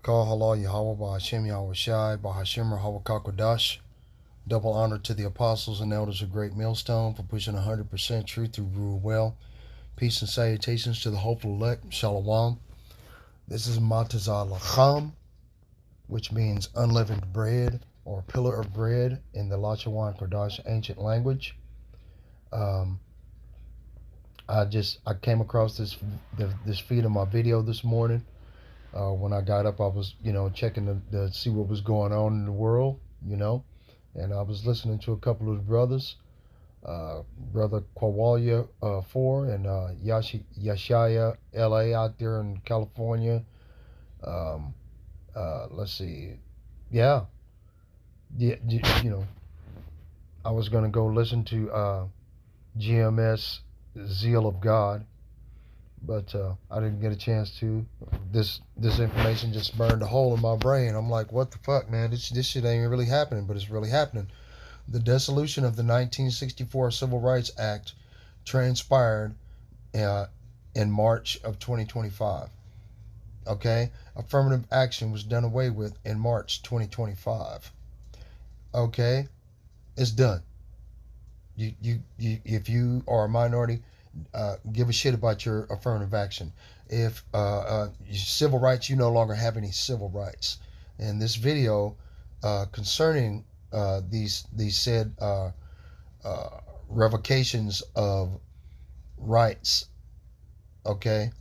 Barakah Halal Yahweh Bahashim Yahweh Shai Bahashim Rahawah Kakwadash. Double honor to the apostles and elders of Great Millstone for pushing 100% truth through rule well. Peace and salutations to the hopeful elect. Shalom. This is Matazah Lacham, which means unleavened bread or pillar of bread in the Lachawan Kodash ancient language. I came across this feed of my video this morning. When I got up, I was checking to see what was going on in the world, and I was listening to a couple of the brothers, brother Kwawalia 4 and Yashaya LA out there in California. Let's see, yeah, I was gonna go listen to GMS Zeal of God, but I didn't get a chance to. This information just burned a hole in my brain. I'm like, what the fuck, man? This shit ain't really happening, but it's really happening. The dissolution of the 1964 Civil Rights Act transpired in March of 2025. Okay? Affirmative action was done away with in March 2025. Okay? It's done. If you are a minority, give a shit about your affirmative action. If civil rights, you no longer have any civil rights. And this video concerning these said revocations of rights, okay,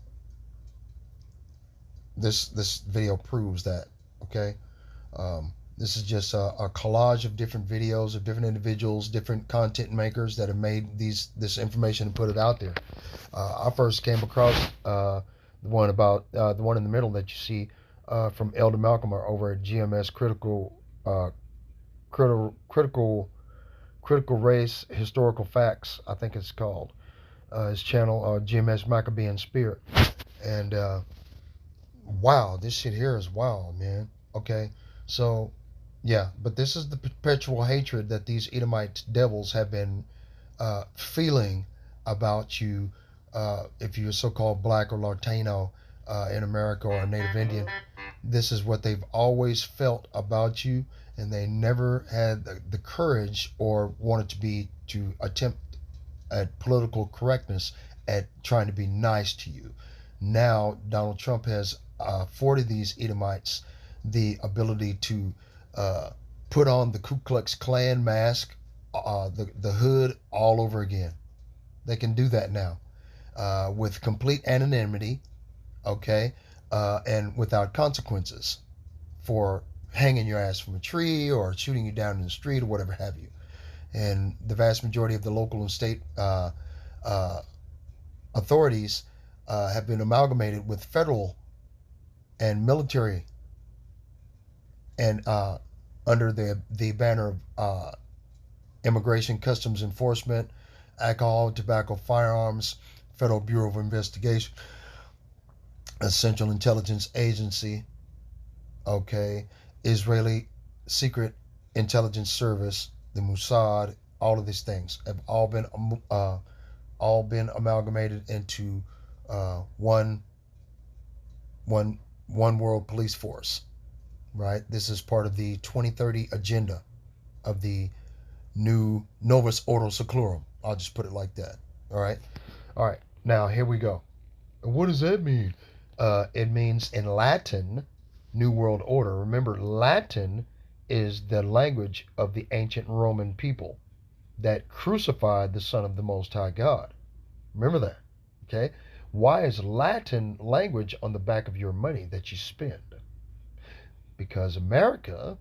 this video proves that. Okay, this is just a collage of different videos of different individuals, different content makers that have made this information and put it out there. I first came across the one in the middle that you see from Elder Malcolm over at GMS Critical Race Historical Facts, I think it's called. His channel, GMS Maccabean Spirit. And wow, this shit here is wild, man. Okay, so yeah, but this is the perpetual hatred that these Edomite devils have been feeling about you, if you're so-called black or Latino in America or a Native Indian. This is what they've always felt about you, and they never had the courage or wanted to attempt at political correctness, at trying to be nice to you. Now Donald Trump has afforded these Edomites the ability to put on the Ku Klux Klan mask, the hood all over again. They can do that now with complete anonymity, okay, and without consequences for hanging your ass from a tree or shooting you down in the street or whatever have you. And the vast majority of the local and state authorities have been amalgamated with federal and military, and under the banner of Immigration Customs Enforcement, Alcohol, Tobacco, Firearms, Federal Bureau of Investigation, a Central Intelligence Agency, okay, Israeli Secret Intelligence Service, the Mossad. All of these things have all been amalgamated into one world police force. Right? This is part of the 2030 agenda of the new Novus Ordo Seclorum. I'll just put it like that. All right. Now here we go. What does that mean? It means in Latin, New World Order. Remember, Latin is the language of the ancient Roman people that crucified the Son of the Most High God. Remember that. Okay. Why is Latin language on the back of your money that you spend? Because America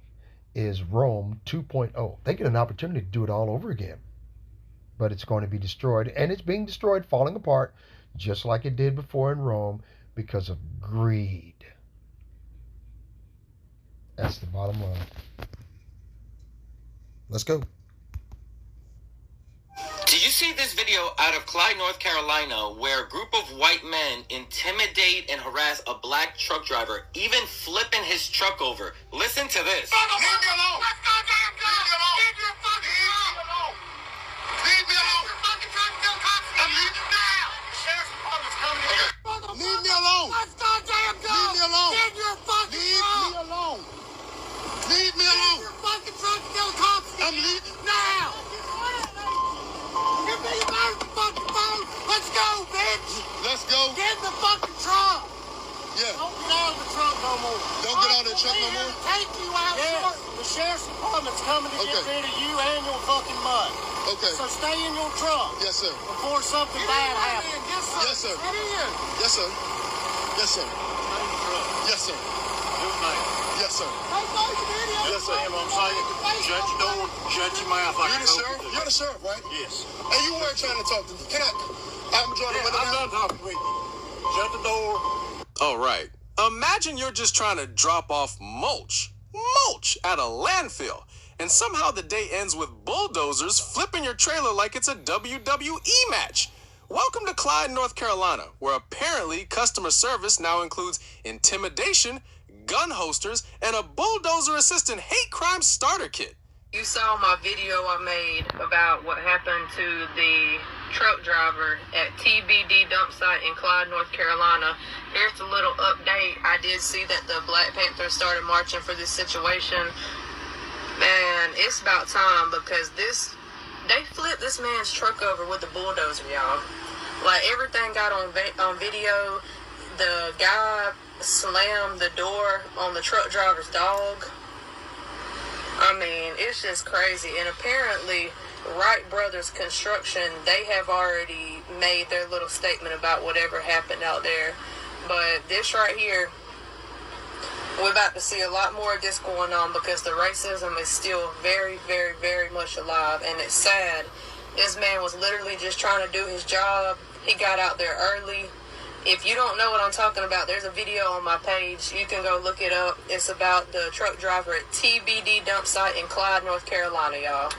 is Rome 2.0. They get an opportunity to do it all over again. But it's going to be destroyed, and it's being destroyed, falling apart, just like it did before in Rome, because of greed. That's the bottom line. Let's go. Did you see this video out of Clyde, North Carolina, where a group of white men intimidate and harass a black truck driver, even flipping his truck over? Listen to this. Leave me alone. Let's go, damn God. Leave your fucking alone. Leave me alone. I'm leaving now. The sheriff's department's coming here. Leave me alone. Let's go, damn God. Leave me alone. Leave your fucking I'm leaving now. Give me your fucking phone. Let's go, bitch. Let's go. Get in the fucking trunk. Yeah. Don't get out of the trunk no more. Don't get out of the trunk no more? Take you out. Yes. The sheriff's department's coming to get rid of you and your fucking mud. Okay. So stay in your trunk. Yes, sir. Before something bad happens. Yes, sir. Get in. Yes, sir. Yes, sir. Yes, sir. Yes, sir. Yes, sir. I'm sorry. Shut your door. Shut your mouth. You're the sheriff? You're the sheriff, right? Yes. And you weren't trying to talk to me. Can I'm done talking with you. Shut the door. All right. Imagine you're just trying to drop off mulch at a landfill, and somehow the day ends with bulldozers flipping your trailer like it's a WWE match. Welcome to Clyde, North Carolina, where apparently customer service now includes intimidation, gun holsters, and a bulldozer assistant hate crime starter kit. You saw my video I made about what happened to the truck driver at TBD dump site in Clyde, North Carolina. Here's a little update. I did see that the Black Panthers started marching for this situation. Man, it's about time, because they flipped this man's truck over with the bulldozer, y'all. Like, everything got on video. The guy slammed the door on the truck driver's dog. I mean, it's just crazy. And apparently, Wright Brothers Construction, they have already made their little statement about whatever happened out there. But this right here, we're about to see a lot more of this going on, because the racism is still very, very, very much alive. And it's sad. This man was literally just trying to do his job. He got out there early. If you don't know what I'm talking about, there's a video on my page. You can go look it up. It's about the truck driver at TBD dump site in Clyde, North Carolina, y'all.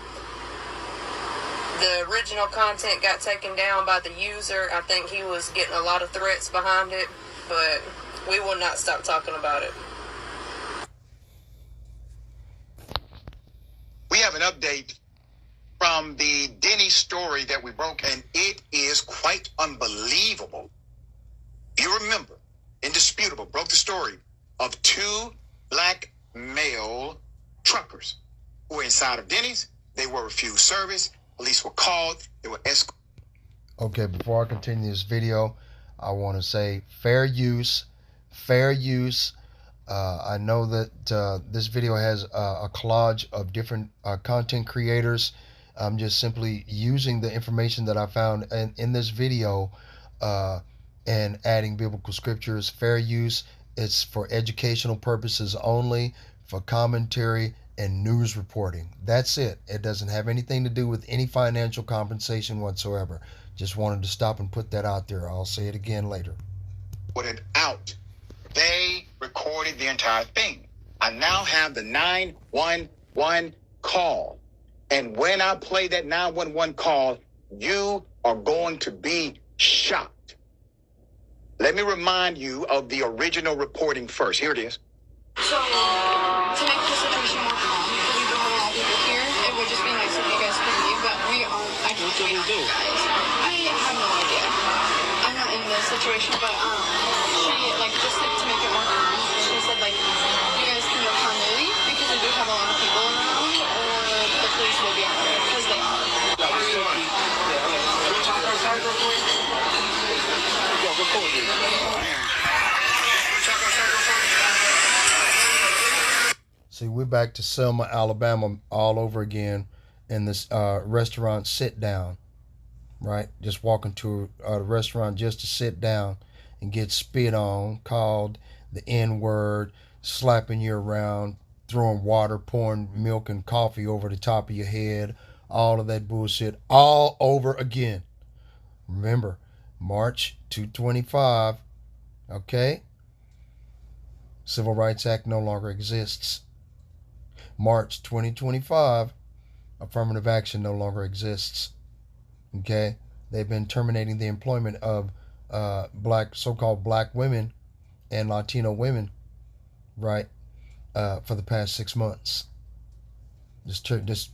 The original content got taken down by the user. I think he was getting a lot of threats behind it, but we will not stop talking about it. We have an update from the Denny story that we broke, and it is quite unbelievable. You remember, indisputable, broke the story of two black male truckers who were inside of Denny's. They were refused service. Police were called. They were escorted. Okay, before I continue this video, I want to say fair use. Fair use. I know that this video has a collage of different content creators. I'm just simply using the information that I found in this video and adding biblical scriptures. Fair use. It's for educational purposes only, for commentary and news reporting. That's it. It doesn't have anything to do with any financial compensation whatsoever. Just wanted to stop and put that out there. I'll say it again later. Put it out. They recorded the entire thing. I now have the 911 call. And when I play that 911 call, you are going to be shocked. Let me remind you of the original reporting first. Here it is. So, to make the situation more calm, because we've been having people here, it would just be nice if you guys could leave, but I can't wait on you guys. I have no idea. I'm not in the situation, but, just to make it more calm, she said, you guys can go continuity, because we do have a lot of people around, or the police will be out there, because they are. See, we're back to Selma, Alabama all over again in this restaurant sit down, right? Just walking to a restaurant just to sit down and get spit on, called the N-word, slapping you around, throwing water, pouring milk and coffee over the top of your head, all of that bullshit all over again. Remember, March 225, okay? Civil Rights Act no longer exists. March 2025, affirmative action no longer exists. Okay? They've been terminating the employment of so-called black women and Latino women, right, for the past 6 months. Just,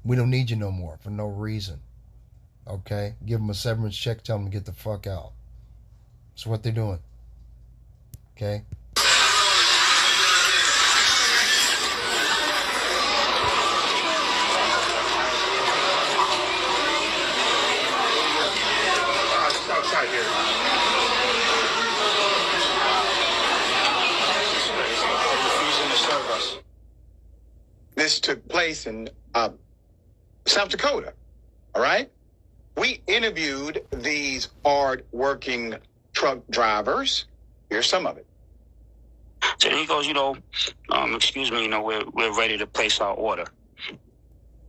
we don't need you no more for no reason. Okay? Give them a severance check, tell them to get the fuck out. That's what they're doing. Okay? this took place in South Dakota. All right? We interviewed these hard-working truck drivers. Here's some of it. So then he goes, excuse me, we're ready to place our order.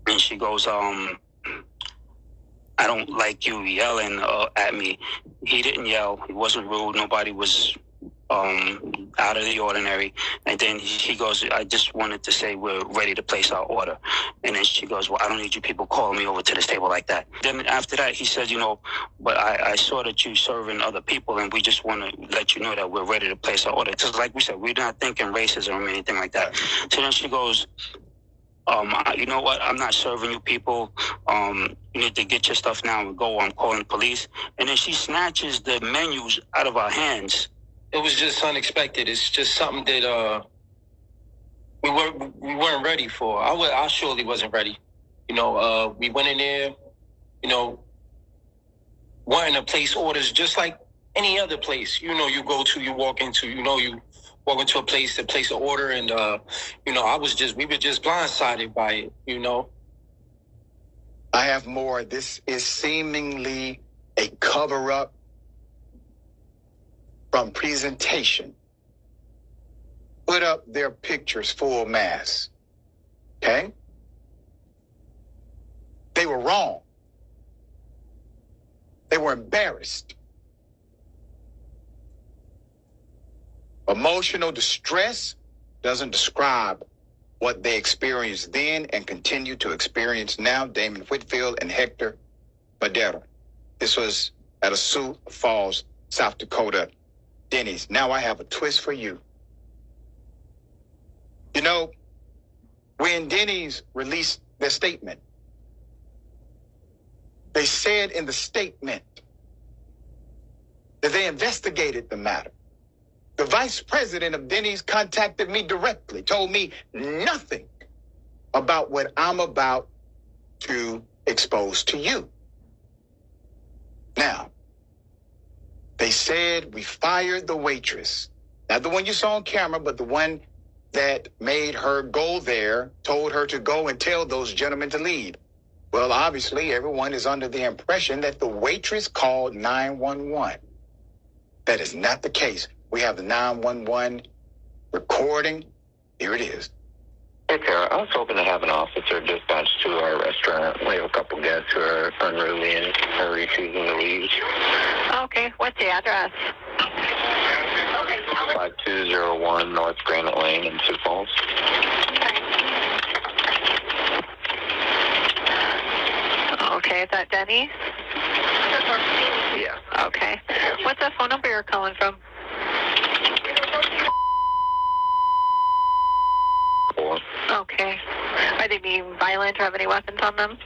And she goes, I don't like you yelling at me. He didn't yell. He wasn't rude. Nobody was out of the ordinary. And then he goes, I just wanted to say we're ready to place our order. And then she goes, well, I don't need you people calling me over to this table like that. Then after that, he said, but I saw that you serving other people, and we just want to let you know that we're ready to place our order. Because like we said, we're not thinking racism or anything like that. So then she goes, you know what? I'm not serving you people. You need to get your stuff now and go. I'm calling the police. And then she snatches the menus out of our hands. It was just unexpected. It's just something that we weren't ready for. I surely wasn't ready. We went in there, wanting to place orders just like any other place. You go to, you walk into, you walk into a place to place an order, and we were just blindsided by it. I have more. This is seemingly a cover-up from presentation. Put up their pictures full mass. Okay? They were wrong. They were embarrassed. Emotional distress doesn't describe what they experienced then and continue to experience now. Damon Whitfield and Hector Madera. This was at a Sioux Falls, South Dakota Denny's. Now I have a twist for you. When Denny's released their statement, they said in the statement that they investigated the matter. The vice president of Denny's contacted me directly, told me nothing about what I'm about to expose to you. Now, they said we fired the waitress. Not the one you saw on camera, but the one that made her go there, told her to go and tell those gentlemen to leave. Well, obviously, everyone is under the impression that the waitress called 911. That is not the case. We have the 911 recording. Here it is. Hey, Kara, I was hoping to have an officer dispatched to our restaurant. We have a couple guests who are unruly and are refusing to leave. Okay, what's the address? 5201 North Granite Lane in Sioux Falls. Okay, is that Denny's? Yeah. Okay. What's the phone number you're calling from? Okay. Are they being violent or have any weapons on them?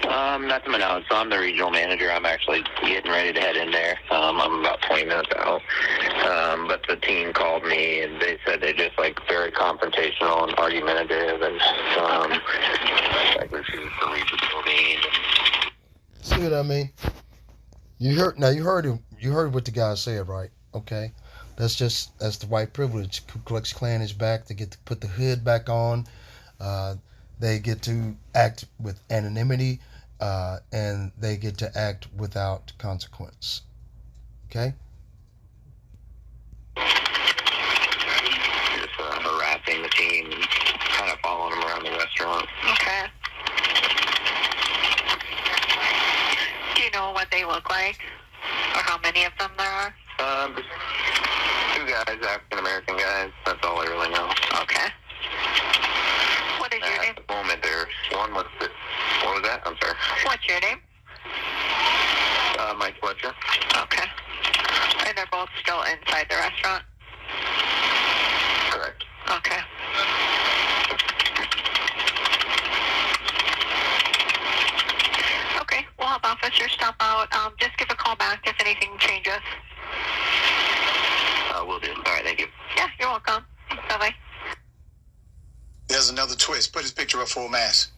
Not to my knowledge. So I'm the regional manager. I'm actually getting ready to head in there. I'm about 20 minutes out. But the team called me and they said they're just very confrontational and argumentative and refuse to leave the building. See what I mean? You heard what the guy said, right? Okay. That's the white privilege. Ku Klux Klan is back. They get to put the hood back on. They get to act with anonymity, and they get to act without consequence. Okay? Just harassing the team and kind of following them around the restaurant. Okay. Do you know what they look like? Or how many of them there are? Just two guys, African-American guys. That's all I really know. Okay. What is your name? At the moment, one was what was that? I'm sorry. What's your name? Mike Fletcher. Okay. And they're both still inside the restaurant? Correct. Okay. Okay, we'll have officers stop out. Just give a call back if anything changes. Will do. All right, thank you. Yeah, you're welcome. Bye-bye. There's another twist. Put his picture up full mass.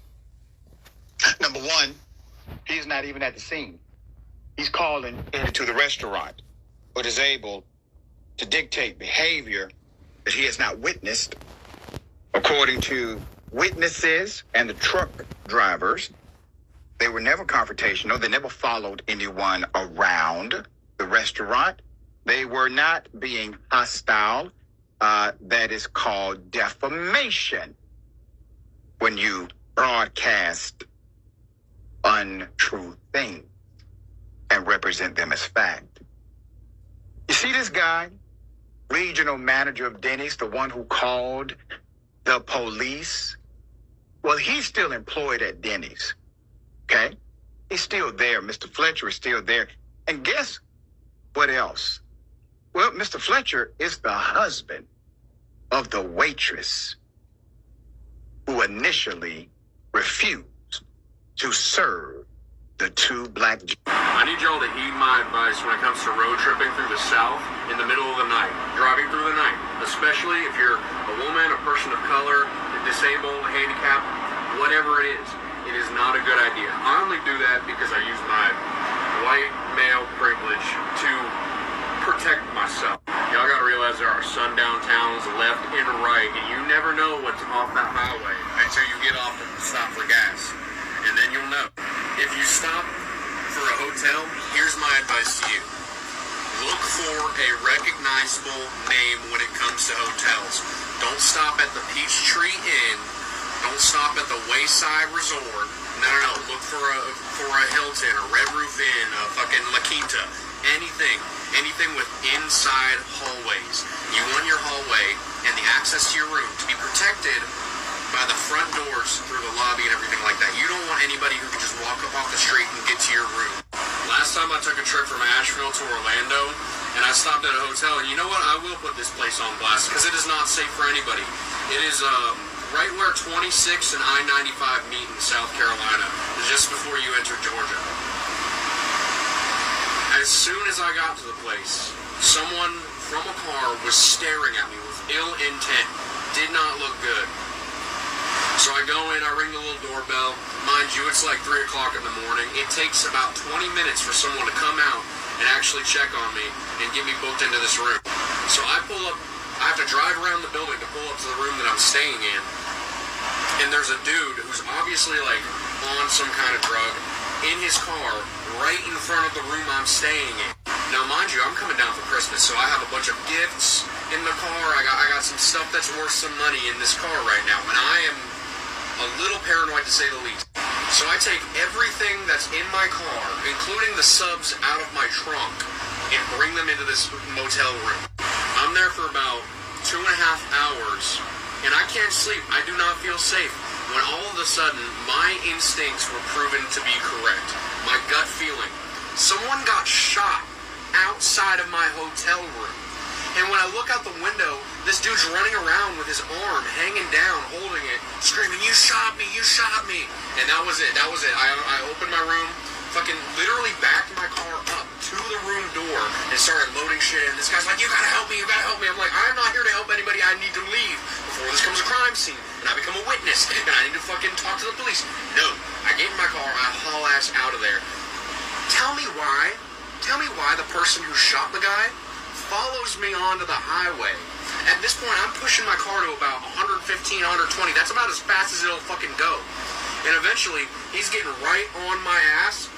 Number one, he's not even at the scene. He's calling into the restaurant, but is able to dictate behavior that he has not witnessed According to witnesses and the truck drivers, they were never confrontational. They never followed anyone around the restaurant. They were not being hostile. That is called defamation when you broadcast untrue things and represent them as fact. You see this guy, regional manager of Denny's, the one who called the police? Well, he's still employed at Denny's, okay? He's still there. Mr. Fletcher is still there. And guess what else? Well, Mr. Fletcher is the husband of the waitress who initially refused to serve the two black. I need y'all to heed my advice when it comes to road tripping through the South in the middle of the night, driving through the night, especially if you're a woman, a person of color, disabled, handicapped, whatever it is not a good idea. I only do that because I use my white male privilege to protect myself. Y'all gotta realize there are sundown towns left and right, and you never know what's off that highway until you get off and stop for gas. And then you'll know. If you stop for a hotel, here's my advice to you. Look for a recognizable name when it comes to hotels. Don't stop at the Peachtree Inn. Don't stop at the Wayside Resort. No. Look for a Hilton, a Red Roof Inn, a fucking La Quinta. Anything with inside hallways. You want your hallway and the access to your room to be protected by the front doors through the lobby and everything like that. You don't want anybody who can just walk up off the street and get to your room. Last time I took a trip from Asheville to Orlando, and I stopped at a hotel, and you know what? I will put this place on blast because it is not safe for anybody. It is right where 26 and I-95 meet in South Carolina, just before you enter Georgia. As soon as I got to the place, someone from a car was staring at me with ill intent. Did not look good. So I go in, I ring the little doorbell. Mind you, it's like 3 o'clock in the morning. It takes about 20 minutes for someone to come out and actually check on me and get me booked into this room. So I pull up, I have to drive around the building to pull up to the room that I'm staying in. And there's a dude who's obviously like on some kind of drug in his car right in front of the room I'm staying in. Now, mind you, I'm coming down for Christmas, so I have a bunch of gifts in the car. I got some stuff that's worth some money in this car right now, and I am a little paranoid to say the least. So I take everything that's in my car, including the subs, out of my trunk and bring them into this motel room. I'm there for about 2.5 hours, and I can't sleep. I do not feel safe. When all of a sudden, my instincts were proven to be correct. My gut feeling. Someone got shot outside of my hotel room. And when I look out the window, this dude's running around with his arm hanging down, holding it, screaming, "You shot me, you shot me." And that was it. I opened my room, fucking literally backed my car up to the room door and started loading shit in. This guy's like, "You gotta help me, you gotta help me." I'm like, "I'm not here to help anybody. I need to leave before this becomes a crime scene and I become a witness and I need to fucking talk to the police." No, I get in my car, I haul ass out of there. Tell me why the person who shot the guy follows me onto the highway. At this point, I'm pushing my car to about 115, 120. That's about as fast as it'll fucking go. And eventually, he's getting right on my ass.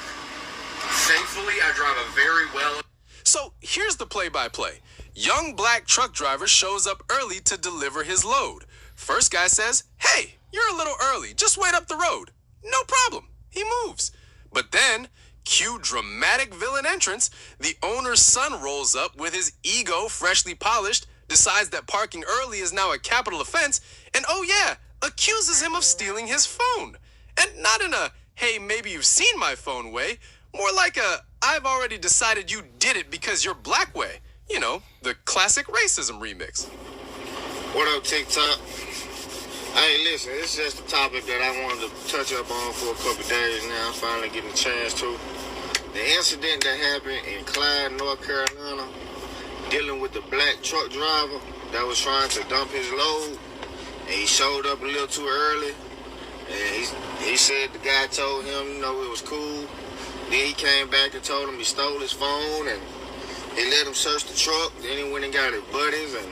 Thankfully, I drive a very well. So here's the play-by-play. Young black truck driver shows up early to deliver his load. First guy says, "Hey, you're a little early. Just wait up the road." No problem. He moves. But then, cue dramatic villain entrance, the owner's son rolls up with his ego freshly polished, decides that parking early is now a capital offense, and oh yeah, accuses him of stealing his phone. And not in a, "Hey, maybe you've seen my phone" way, more like a, "I've already decided you did it because you're black" way. You know, the classic racism remix. What up, TikTok? Hey, listen, it's just a topic that I wanted to touch up on for a couple days now. I'm finally getting a chance to. The incident that happened in Clyde, North Carolina, dealing with the black truck driver that was trying to dump his load, and he showed up a little too early, and he said the guy told him, you know, it was cool. Then he came back and told him he stole his phone, and he let him search the truck. Then he went and got his buddies, and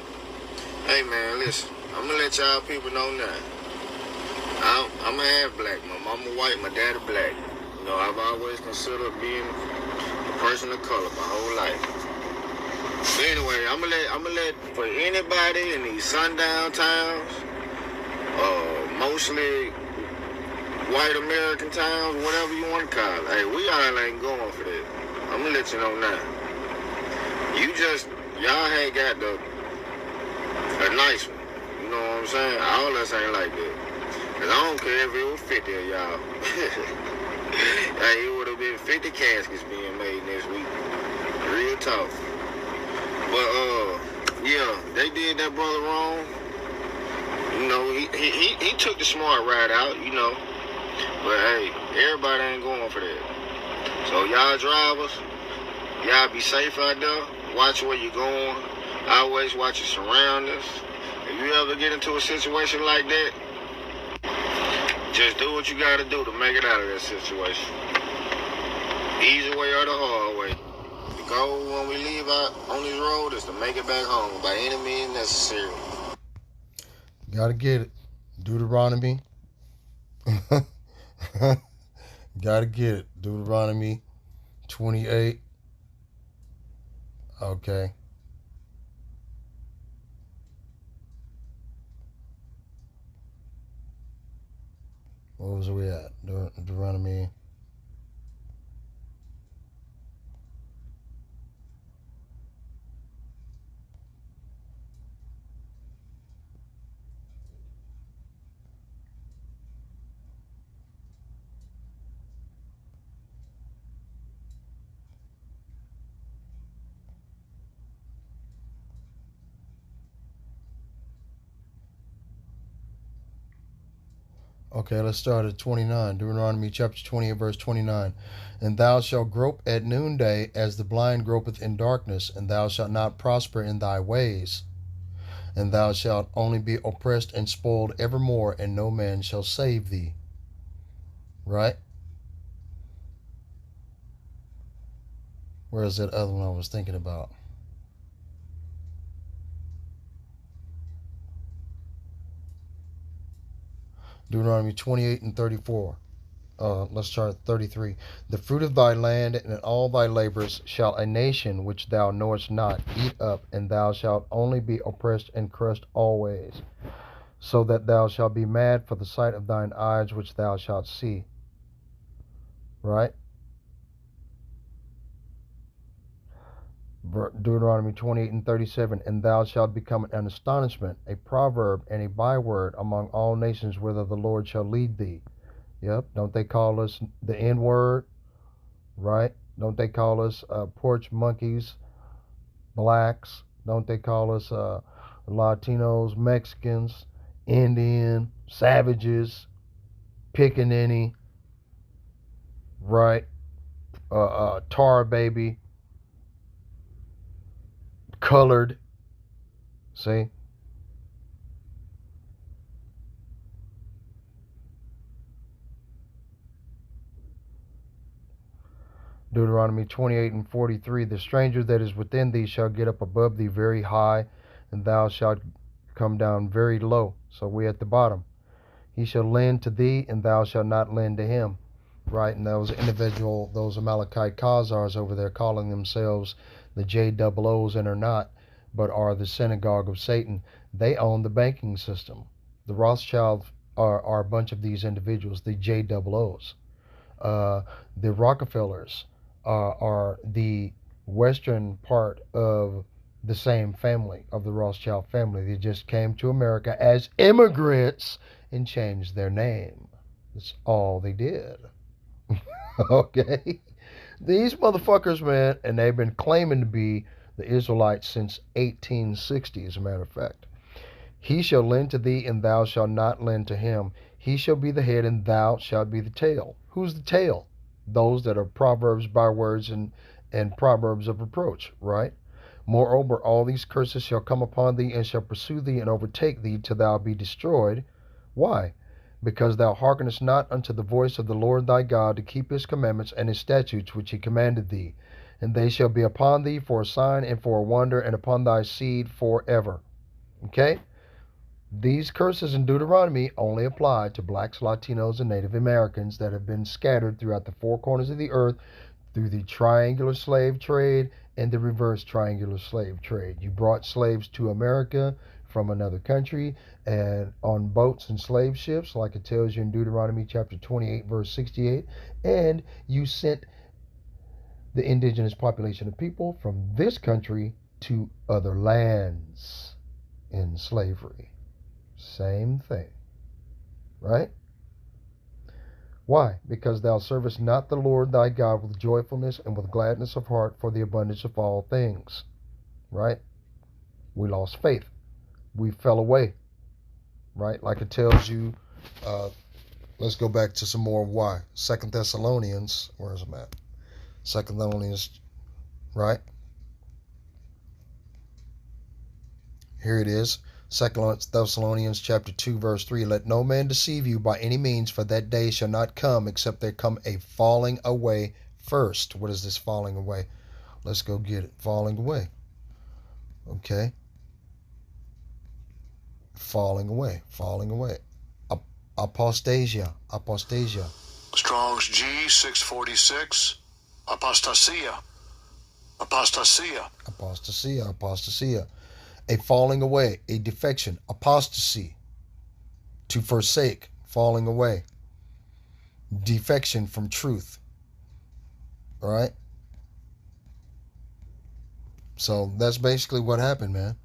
hey, man, listen, I'm gonna let y'all people know now. I'm half black. My mama white, my daddy black. You know, I've always considered being a person of color my whole life. But anyway, I'm gonna let for anybody in these sundown towns, mostly white American towns, whatever you want to call it. Hey, we all ain't going for that. I'm gonna let you know now. Y'all ain't got a nice one. You know what I'm saying? All us ain't like that. Cause I don't care if it was 50 of y'all. Hey, it would have been 50 caskets being made next week. Real talk. But yeah, they did that brother wrong. You know, he took the smart ride out, you know. But hey, everybody ain't going for that. So y'all drivers, y'all be safe out there. Watch where you're going. Always watch your surroundings. If you ever get into a situation like that, just do what you gotta do to make it out of that situation. Easy way or the hard way. The goal when we leave out on this road is to make it back home by any means necessary. Gotta get it. Deuteronomy. Gotta get it. Deuteronomy 28. Okay. What was we at? Deuteronomy. Okay, let's start at 29. Deuteronomy chapter 28, verse 29. And thou shalt grope at noonday as the blind gropeth in darkness, and thou shalt not prosper in thy ways. And thou shalt only be oppressed and spoiled evermore, and no man shall save thee. Right? Where's that other one I was thinking about? Deuteronomy 28 and 34. Let's start at 33. The fruit of thy land and all thy labors shall a nation which thou knowest not eat up, and thou shalt only be oppressed and crushed always, so that thou shalt be mad for the sight of thine eyes which thou shalt see. Right? Deuteronomy 28 and 37. And thou shalt become an astonishment, a proverb, and a byword among all nations whither the Lord shall lead thee. Yep. Don't they call us the N-word? Right? Don't they call us porch monkeys, blacks? Don't they call us Latinos, Mexicans, Indian, savages, pickaninny, right? Tar baby, colored. See? Deuteronomy 28 and 43. The stranger that is within thee shall get up above thee very high, and thou shalt come down very low. So we at the bottom. He shall lend to thee, and thou shalt not lend to him. Right? And those Amalekite Khazars over there calling themselves the JOOs and are not, but are the synagogue of Satan. They own the banking system. The Rothschilds are a bunch of these individuals, the JOOs. The Rockefellers are the western part of the same family, of the Rothschild family. They just came to America as immigrants and changed their name. That's all they did. Okay? These motherfuckers, man, and they've been claiming to be the Israelites since 1860, as a matter of fact. He shall lend to thee, and thou shalt not lend to him. He shall be the head, and thou shalt be the tail. Who's the tail? Those that are proverbs, bywords, and proverbs of reproach, right? Moreover, all these curses shall come upon thee, and shall pursue thee, and overtake thee, till thou be destroyed. Why? Because thou hearkenest not unto the voice of the Lord thy God, to keep his commandments and his statutes which he commanded thee. And they shall be upon thee for a sign and for a wonder, and upon thy seed forever. Okay? These curses in Deuteronomy only apply to blacks, Latinos, and Native Americans that have been scattered throughout the four corners of the earth through the triangular slave trade and the reverse triangular slave trade. You brought slaves to America from another country and on boats and slave ships, like it tells you in Deuteronomy chapter 28, verse 68, and you sent the indigenous population of people from this country to other lands in slavery. Same thing, right? Why? Because thou servest not the Lord thy God with joyfulness and with gladness of heart for the abundance of all things, right? We lost faith. We fell away, right? Like it tells you, let's go back to some more why. 2 Thessalonians, where's it at? 2 Thessalonians, right? Here it is. 2 Thessalonians chapter 2, verse 3. Let no man deceive you by any means, for that day shall not come except there come a falling away first. What is this falling away? Let's go get it. Falling away. Okay. Falling away. Falling away. Apostasia. Apostasia. Strong's G 646. Apostasia. Apostasia. Apostasia. Apostasia. A falling away, a defection, apostasy, to forsake, falling away, defection from truth. All right? So that's basically what happened, man.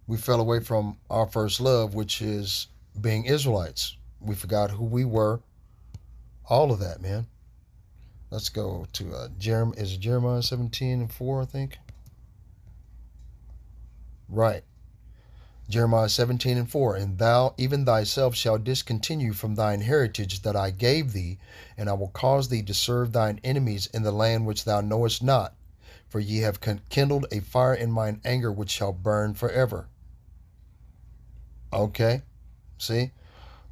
We fell away from our first love, which is being Israelites. We forgot who we were. All of that, man. Let's go to Jeremiah 17:4, I think. Right. Jeremiah 17:4. And thou even thyself shalt discontinue from thine heritage that I gave thee, and I will cause thee to serve thine enemies in the land which thou knowest not. For ye have kindled a fire in mine anger which shall burn forever. Okay. See?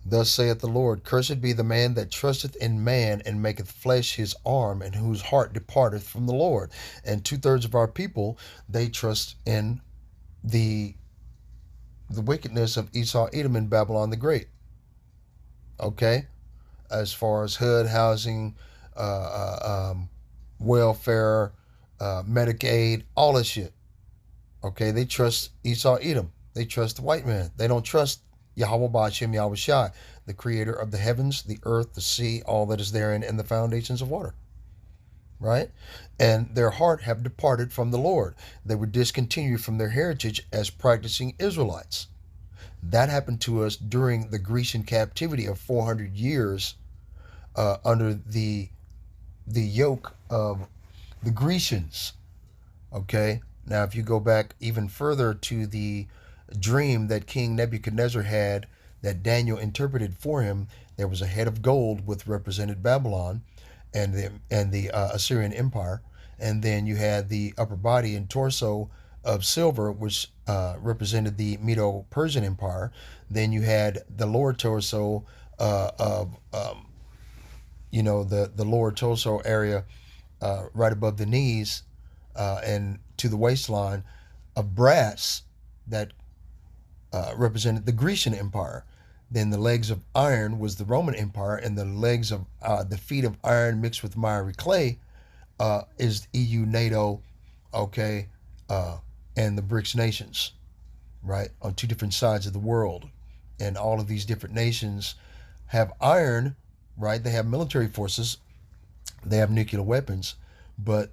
Thus saith the Lord, Cursed be the man that trusteth in man and maketh flesh his arm, and whose heart departeth from the Lord. And 2/3 of our people, they trust in the wickedness of Esau, Edom, and Babylon the Great. Okay, as far as HUD, housing, welfare, Medicaid, all that shit. Okay, they trust Esau, Edom. They trust the white man. They don't trust Yahweh Ba'ashem Yahweh Shai, the creator of the heavens, the earth, the sea, all that is therein, and the foundations of water. Right? And their heart have departed from the Lord. They were discontinued from their heritage as practicing Israelites. That happened to us during the Grecian captivity of 400 years under the yoke of the Grecians. Okay? Now, if you go back even further to the dream that King Nebuchadnezzar had that Daniel interpreted for him, there was a head of gold which represented Babylon and the Assyrian Empire, and then you had the upper body and torso of silver, which represented the Medo-Persian Empire. Then you had the lower torso of the lower torso area right above the knees and to the waistline of brass that represented the Grecian Empire. Then the legs of iron was the Roman Empire, and the legs of the feet of iron mixed with miry clay is EU, NATO, okay, and the BRICS nations, right, on two different sides of the world. And all of these different nations have iron, right? They have military forces, they have nuclear weapons, but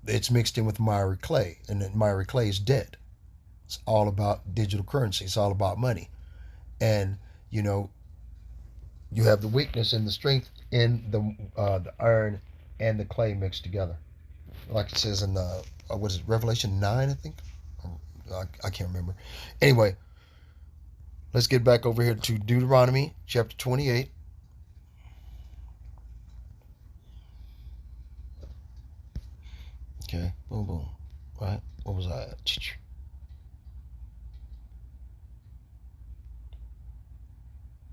it's mixed in with miry clay, and then miry clay is dead. It's all about digital currency. It's all about money. And you have the weakness and the strength in the iron and the clay mixed together, like it says in what is it, Revelation 9, I think. I can't remember. Anyway, let's get back over here to Deuteronomy chapter 28. Okay, boom, boom. Right, what was I at?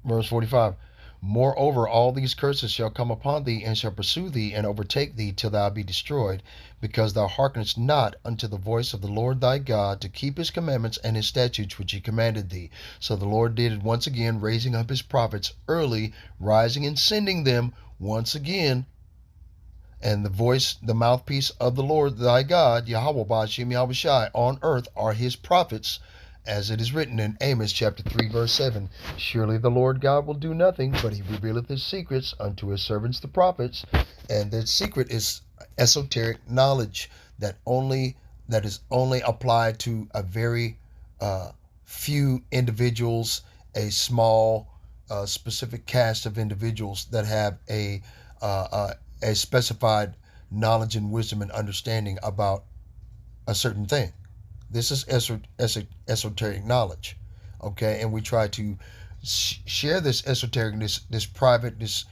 Verse 45. Moreover, all these curses shall come upon thee, and shall pursue thee, and overtake thee, till thou be destroyed, because thou hearkenest not unto the voice of the Lord thy God, to keep his commandments and his statutes which he commanded thee. So the Lord did it once again, raising up his prophets early, rising and sending them once again. And the voice, the mouthpiece of the Lord thy God, Yahweh Ba'ashem Yahushai, on earth are his prophets, as it is written in Amos chapter 3, verse 7. Surely the Lord God will do nothing, but he revealeth his secrets unto his servants the prophets. And that secret is esoteric knowledge that is only applied to a very few individuals, a small specific cast of individuals that have a specified knowledge and wisdom and understanding about a certain thing. This is esoteric knowledge, okay? And we try to share this esoteric, this private, this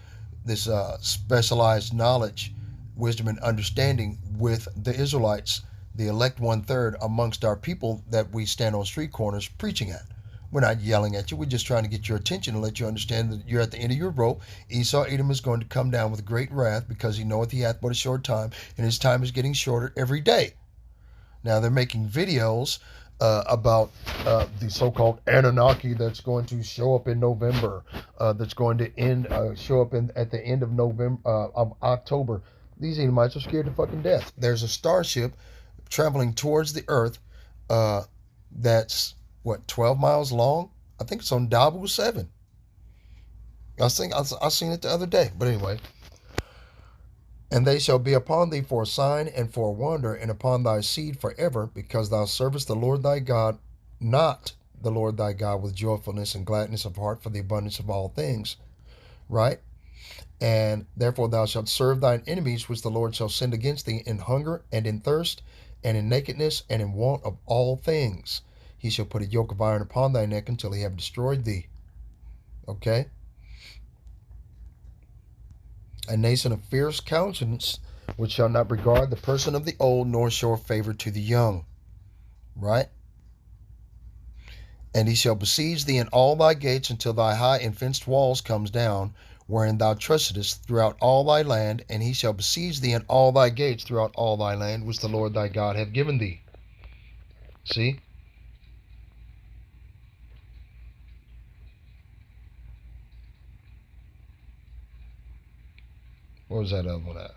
specialized knowledge, wisdom, and understanding with the Israelites, the elect 1/3 amongst our people that we stand on street corners preaching at. We're not yelling at you. We're just trying to get your attention and let you understand that you're at the end of your rope. Esau Edom is going to come down with great wrath, because he knoweth he hath but a short time, and his time is getting shorter every day. Now they're making videos about the so-called Anunnaki that's going to show up in November, that's going to show up at the end of October. These Edomites are scared to fucking death. There's a starship traveling towards the Earth that's 12 miles long. I think it's on Dabu 7. I seen it the other day. But anyway. And they shall be upon thee for a sign and for a wonder, and upon thy seed forever, because thou servest the Lord thy God, not the Lord thy God with joyfulness and gladness of heart for the abundance of all things. Right? And therefore thou shalt serve thine enemies, which the Lord shall send against thee, in hunger and in thirst and in nakedness and in want of all things. He shall put a yoke of iron upon thy neck until he have destroyed thee. Okay? A nation of fierce countenance, which shall not regard the person of the old, nor show favor to the young. Right? And he shall besiege thee in all thy gates until thy high and fenced walls comes down, wherein thou trustedest throughout all thy land. And he shall besiege thee in all thy gates throughout all thy land, which the Lord thy God hath given thee. See? What was that other one at?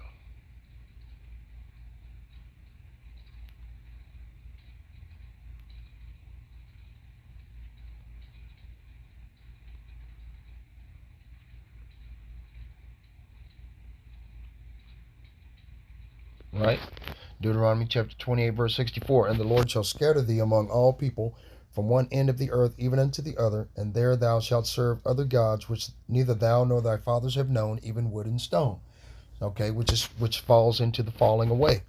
Right? Deuteronomy chapter 28, verse 64. And the Lord shall scatter thee among all people from one end of the earth even unto the other, and there thou shalt serve other gods, which neither thou nor thy fathers have known, even wood and stone. Okay, which falls into the falling away,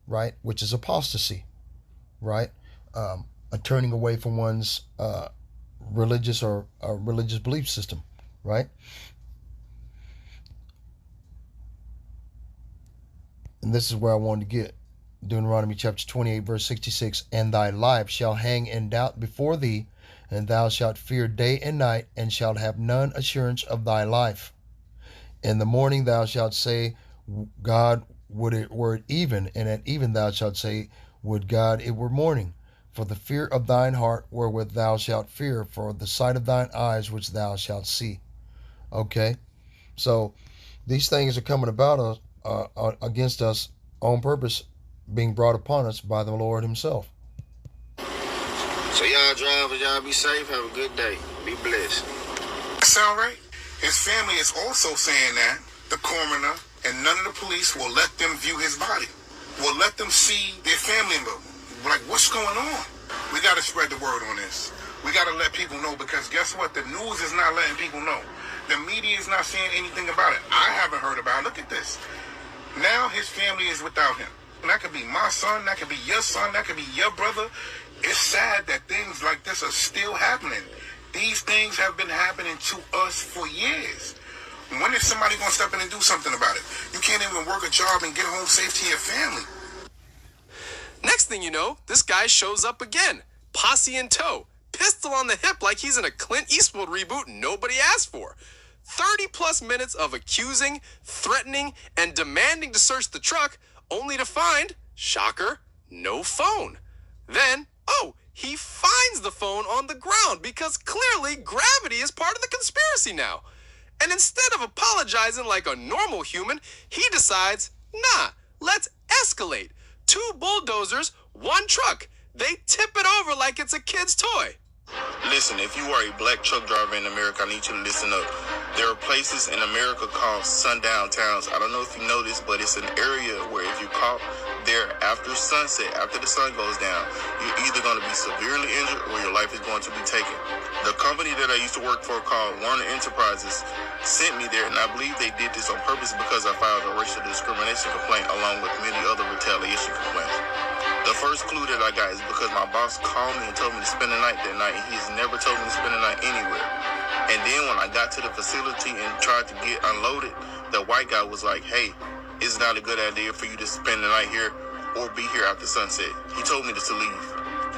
right? Which is apostasy, right? A turning away from one's religious or religious belief system, right? And this is where I wanted to get. Deuteronomy chapter 28, verse 66. And thy life shall hang in doubt before thee, and thou shalt fear day and night, and shalt have none assurance of thy life. In the morning thou shalt say, God, would it were it even, and at even thou shalt say, would God it were morning. For the fear of thine heart wherewith thou shalt fear, for the sight of thine eyes which thou shalt see. Okay? So, these things are coming about us, against us on purpose, being brought upon us by the Lord himself. So y'all drivers, y'all be safe, have a good day. Be blessed. Sound right? His family is also saying that the coroner and none of the police will let them view his body, will let them see their family member. Like, what's going on? We got to spread the word on this. We got to let people know, because guess what? The news is not letting people know. The media is not saying anything about it. I haven't heard about it. Look at this. Now his family is without him. And that could be my son, that could be your son, that could be your brother. It's sad that things like this are still happening. These things have been happening to us for years. When is somebody going to step in and do something about it? You can't even work a job and get home safe to your family. Next thing you know, this guy shows up again. Posse in tow. Pistol on the hip like he's in a Clint Eastwood reboot nobody asked for. 30 plus minutes of accusing, threatening, and demanding to search the truck, only to find, shocker, no phone. Then, he finds the phone on the ground because clearly gravity is part of the conspiracy now. And instead of apologizing like a normal human, he decides, nah, let's escalate. 2 bulldozers, 1 truck. They tip it over like it's a kid's toy. Listen, if you are a black truck driver in America, I need you to listen up. There are places in America called sundown towns. I don't know if you know this, but it's an area where if you caught there after sunset, after the sun goes down, you're either going to be severely injured or your life is going to be taken. The company that I used to work for called Warner Enterprises sent me there, and I believe they did this on purpose because I filed a racial discrimination complaint along with many other retaliation complaints. The first clue that I got is because my boss called me and told me to spend the night that night, and he's never told me to spend the night anywhere. And then when I got to the facility and tried to get unloaded, the white guy was like, hey, it's not a good idea for you to spend the night here or be here after sunset. He told me to leave.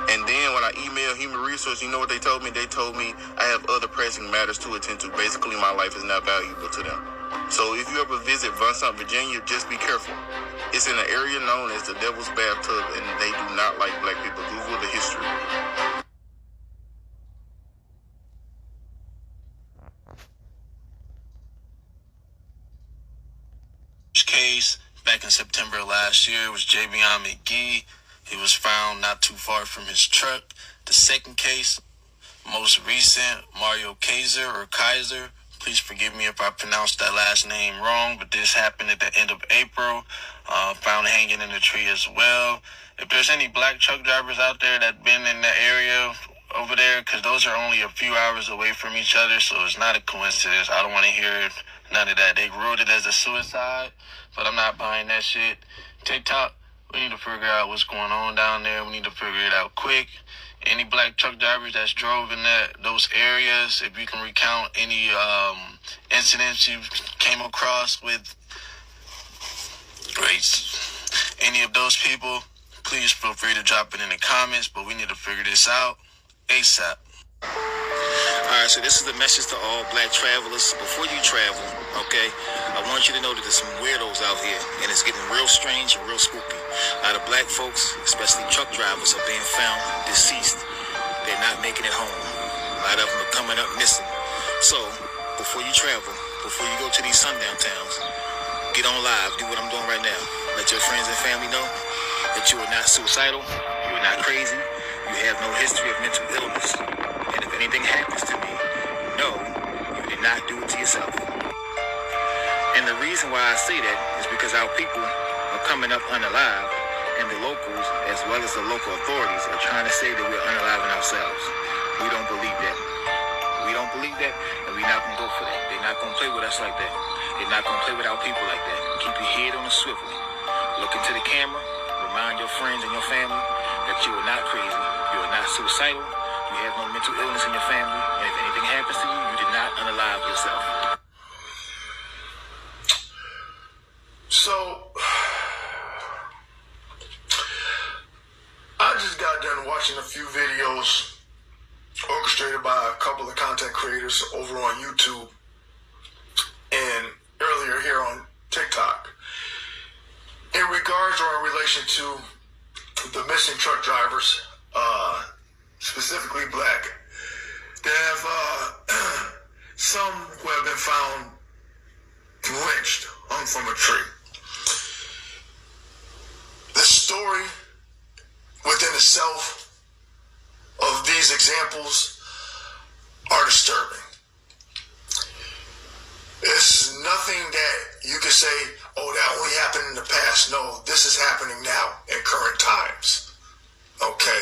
And then when I emailed Human Resources, you know what they told me? They told me I have other pressing matters to attend to. Basically, my life is not valuable to them. So if you ever visit Vincent, Virginia, just be careful. It's in an area known as the Devil's Bathtub, and they do not like black people. Google the history. Case back in September last year was Javion McGee. He was found not too far from his truck. The second case, most recent, Mario Kaiser. Please forgive me if I pronounced that last name wrong, but this happened at the end of April. Found hanging in a tree as well. If there's any black truck drivers out there that been in the area over there, because those are only a few hours away from each other, so it's not a coincidence. I don't want to hear none of that. They wrote it as a suicide, but I'm not buying that shit. TikTok, we need to figure out what's going on down there. We need to figure it out quick. Any black truck drivers that's drove in those areas, if you can recount any incidents you came across with any of those people, please feel free to drop it in the comments, but we need to figure this out ASAP. Alright, so this is the message to all black travelers. Before you travel, okay, I want you to know that there's some weirdos out here, and it's getting real strange and real spooky. A lot of black folks, especially truck drivers, are being found deceased. They're not making it home. A lot of them are coming up missing. So, before you travel, before you go to these sundown towns, get on live, do what I'm doing right now. Let your friends and family know that you are not suicidal, you are not crazy, you have no history of mental illness. And if anything happens to me, no, you did not do it to yourself. And the reason why I say that is because our people are coming up unalive, and the locals, as well as the local authorities, are trying to say that we're unaliving ourselves. We don't believe that. We don't believe that, and we're not going to go for that. They're not going to play with us like that. They're not going to play with our people like that. Keep your head on a swivel. Look into the camera. Remind your friends and your family that you are not crazy. You are not suicidal. You have no mental illness in your family. And if anything happens to you, you did not unalive yourself. So, I just got done watching a few videos orchestrated by a couple of content creators over on YouTube and earlier here on TikTok in regards or in relation to the missing truck drivers, specifically black. They have some who have been found lynched, hung from a tree. The story within itself of these examples are disturbing. It's nothing that you can say, oh, that only happened in the past. No, this is happening now in current times. Okay.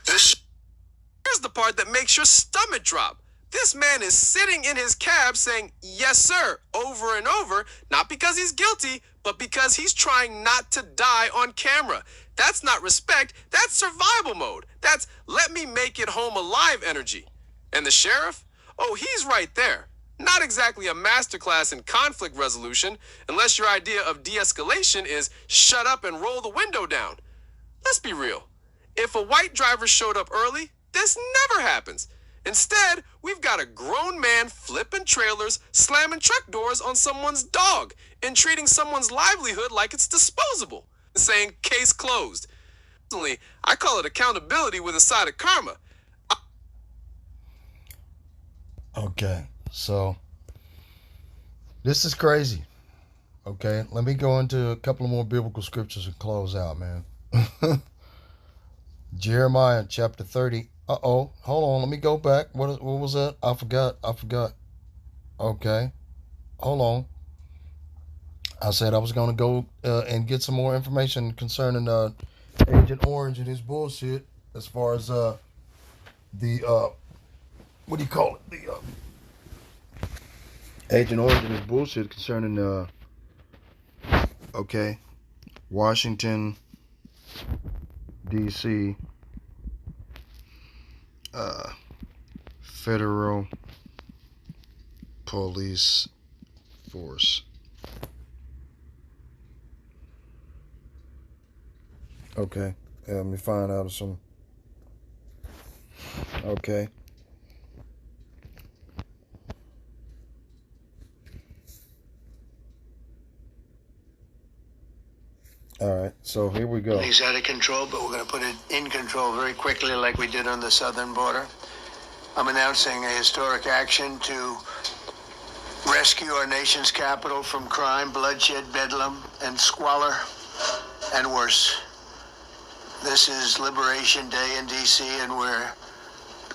Here's the part that makes your stomach drop. This man is sitting in his cab saying, yes, sir, over and over, not because he's guilty, but because he's trying not to die on camera. That's not respect. That's survival mode. That's let me make it home alive energy. And the sheriff? Oh, he's right there. Not exactly a masterclass in conflict resolution, unless your idea of de-escalation is shut up and roll the window down. Let's be real. If a white driver showed up early, this never happens. Instead, we've got a grown man flipping trailers, slamming truck doors on someone's dog, and treating someone's livelihood like it's disposable, saying case closed. Personally, I call it accountability with a side of karma. Okay, so this is crazy. Okay, let me go into a couple of more biblical scriptures and close out, man. Jeremiah chapter 30. Hold on, let me go back. What was that? I forgot. Okay, hold on. I said I was going to go and get some more information concerning Agent Orange and his bullshit as far as the what do you call it? The Agent Orange and his bullshit concerning okay, Washington D.C. Federal Police Force. Okay, let me find out some. Okay. All right, so here we go. He's out of control, but we're going to put it in control very quickly like we did on the southern border. I'm announcing a historic action to rescue our nation's capital from crime, bloodshed, bedlam, and squalor, and worse. This is Liberation Day in D.C., and we're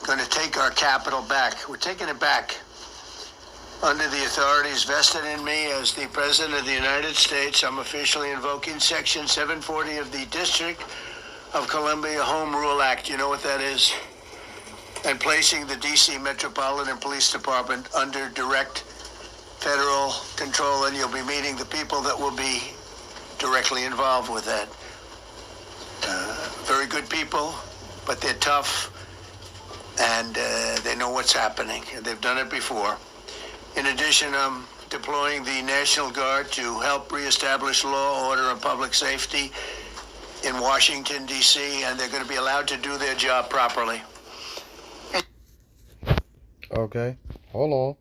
going to take our capital back. We're taking it back. Under the authorities vested in me as the President of the United States, I'm officially invoking Section 740 of the District of Columbia Home Rule Act. You know what that is? And placing the D.C. Metropolitan Police Department under direct federal control, and you'll be meeting the people that will be directly involved with that. Very good people, but they're tough, and they know what's happening, and they've done it before. In addition, I'm deploying the National Guard to help reestablish law, order, and public safety in Washington, D.C., and they're going to be allowed to do their job properly. Okay, hold on.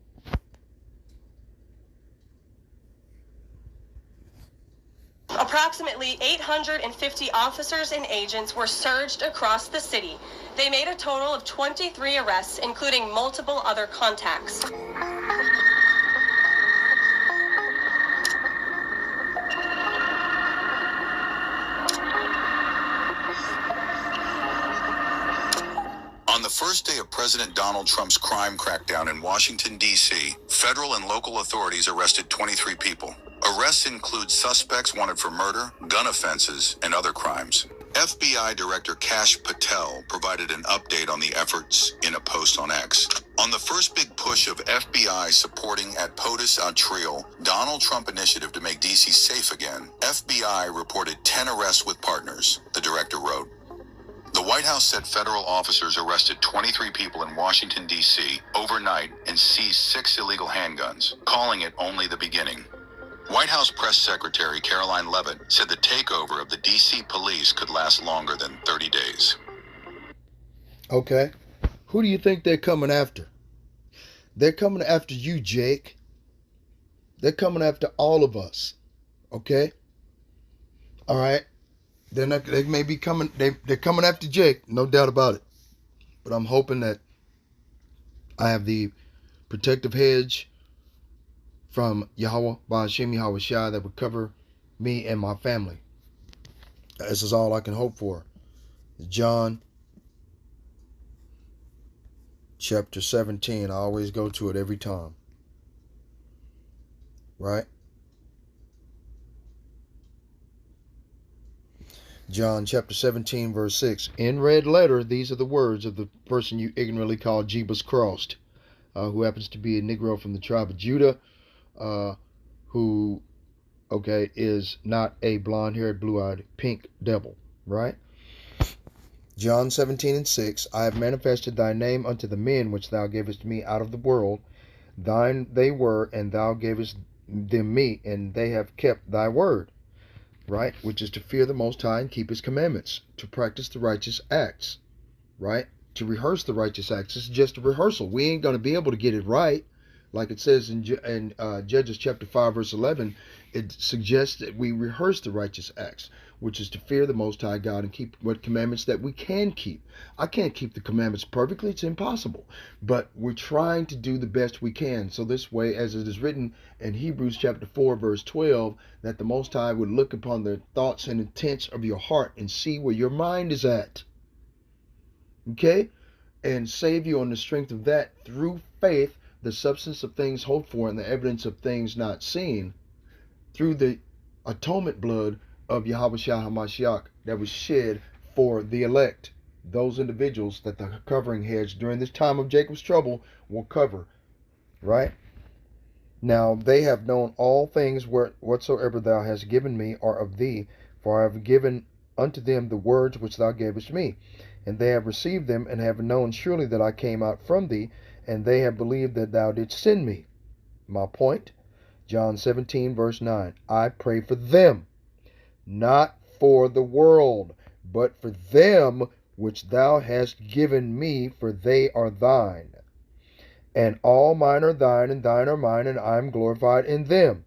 Approximately 850 officers and agents were surged across the city. They made a total of 23 arrests, including multiple other contacts. On the first day of President Donald Trump's crime crackdown in Washington, D.C., federal and local authorities arrested 23 people. Arrests include suspects wanted for murder, gun offenses, and other crimes. FBI Director Kash Patel provided an update on the efforts in a post on X. On the first big push of FBI supporting at POTUS Trial, Donald Trump initiative to make D.C. safe again, FBI reported 10 arrests with partners, the director wrote. The White House said federal officers arrested 23 people in Washington, D.C. overnight and seized 6 illegal handguns, calling it only the beginning. White House Press Secretary Caroline Leavitt said the takeover of the D.C. police could last longer than 30 days. Okay, who do you think they're coming after? They're coming after you, Jake. They're coming after all of us. Okay? All right? They may be coming, they're coming after Jake, no doubt about it. But I'm hoping that I have the protective hedge from Yahweh, Ba'ashem Yahweh Shai, that would cover me and my family. This is all I can hope for. John chapter 17. I always go to it every time. Right? John chapter 17, verse 6. In red letter, these are the words of the person you ignorantly call Jebus Crossed, who happens to be a Negro from the tribe of Judah, who, okay, is not a blonde-haired, blue-eyed, pink devil, right? John 17 and 6. I have manifested thy name unto the men which thou gavest me out of the world. Thine they were, and thou gavest them me, and they have kept thy word. Right? Which is to fear the Most High and keep his commandments, to practice the righteous acts. Right? to rehearse the righteous acts. It's just a rehearsal. We ain't going to be able to get it right. Like it says in Judges chapter 5, verse 11, it suggests that we rehearse the righteous acts, which is to fear the Most High God and keep what commandments that we can keep. I can't keep the commandments perfectly. It's impossible. But we're trying to do the best we can. So this way, as it is written in Hebrews chapter 4, verse 12, that the Most High would look upon the thoughts and intents of your heart and see where your mind is at. Okay? And save you on the strength of that through faith, the substance of things hoped for and the evidence of things not seen, through the atonement blood of Yahweh Shah HaMashiach that was shed for the elect, those individuals that the covering hedge during this time of Jacob's trouble will cover, right? Now they have known all things whatsoever thou hast given me are of thee, for I have given unto them the words which thou gavest me, and they have received them, and have known surely that I came out from thee, and they have believed that thou didst send me. My point, John 17, verse 9, I pray for them, not for the world, but for them which thou hast given me, for they are thine. And all mine are thine, and thine are mine, and I am glorified in them.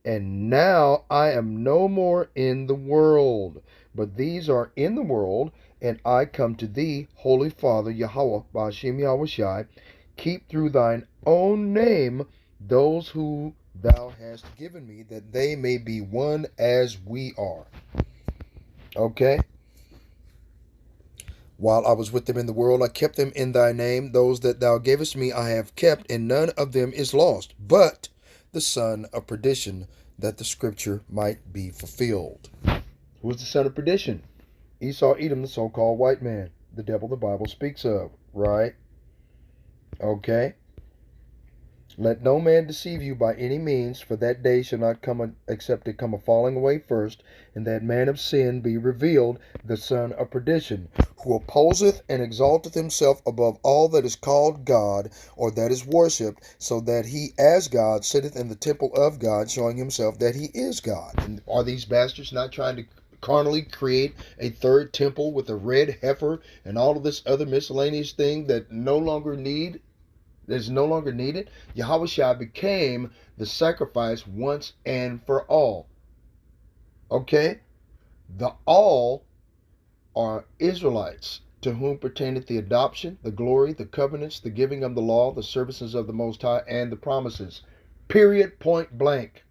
And now I am no more in the world, but these are in the world, and I come to thee, Holy Father, Yahweh, Ba'ashem Yahushai, keep through thine own name those who thou hast given me, that they may be one as we are. Okay? While I was with them in the world, I kept them in thy name. Those that thou gavest me I have kept, and none of them is lost, but the son of perdition, that the scripture might be fulfilled. Who is the son of perdition? Esau, Edom, the so-called white man, the devil the Bible speaks of, right? Okay? Let no man deceive you by any means, for that day shall not come except it come a falling away first, and that man of sin be revealed, the son of perdition, who opposeth and exalteth himself above all that is called God, or that is worshipped, so that he as God sitteth in the temple of God, showing himself that he is God. And are these bastards not trying to carnally create a third temple with a red heifer and all of this other miscellaneous thing that is no longer needed? Yahweh Shai became the sacrifice once and for all. Okay? The all are Israelites, to whom pertaineth the adoption, the glory, the covenants, the giving of the law, the services of the Most High, and the promises. Period, point blank.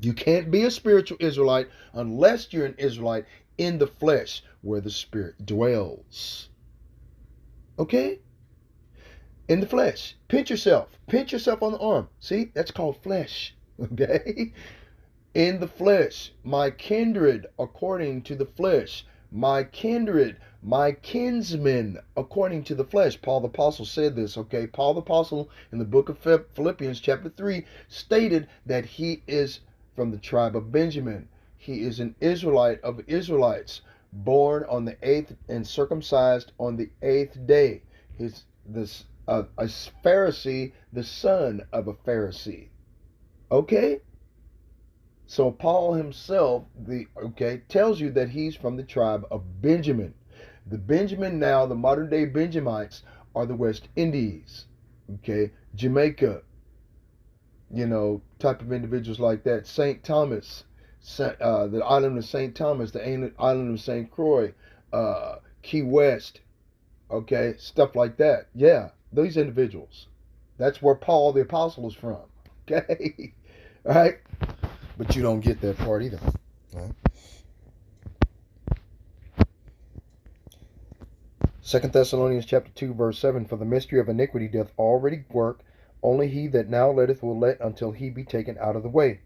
You can't be a spiritual Israelite unless you're an Israelite in the flesh, where the Spirit dwells. Okay? In the flesh. Pinch yourself. Pinch yourself on the arm. See? That's called flesh. Okay? In the flesh. My kindred according to the flesh. My kindred. My kinsmen according to the flesh. Paul the Apostle said this. Okay? Paul the Apostle in the book of Philippians chapter 3 stated that he is from the tribe of Benjamin. He is an Israelite of Israelites, born on the 8th and circumcised on the 8th day. A Pharisee, the son of a Pharisee. Okay? So Paul himself, tells you that he's from the tribe of Benjamin. The Benjamin now, the modern day Benjamites, are the West Indies. Okay? Jamaica, type of individuals like that. St. Thomas, the island of St. Thomas, the island of St. Croix, Key West, okay, stuff like that. Yeah, these individuals. That's where Paul the Apostle is from, okay? All right? But you don't get that part either. All right? 2 Thessalonians chapter 2, verse 7, for the mystery of iniquity doth already work, only he that now letteth will let until he be taken out of the way.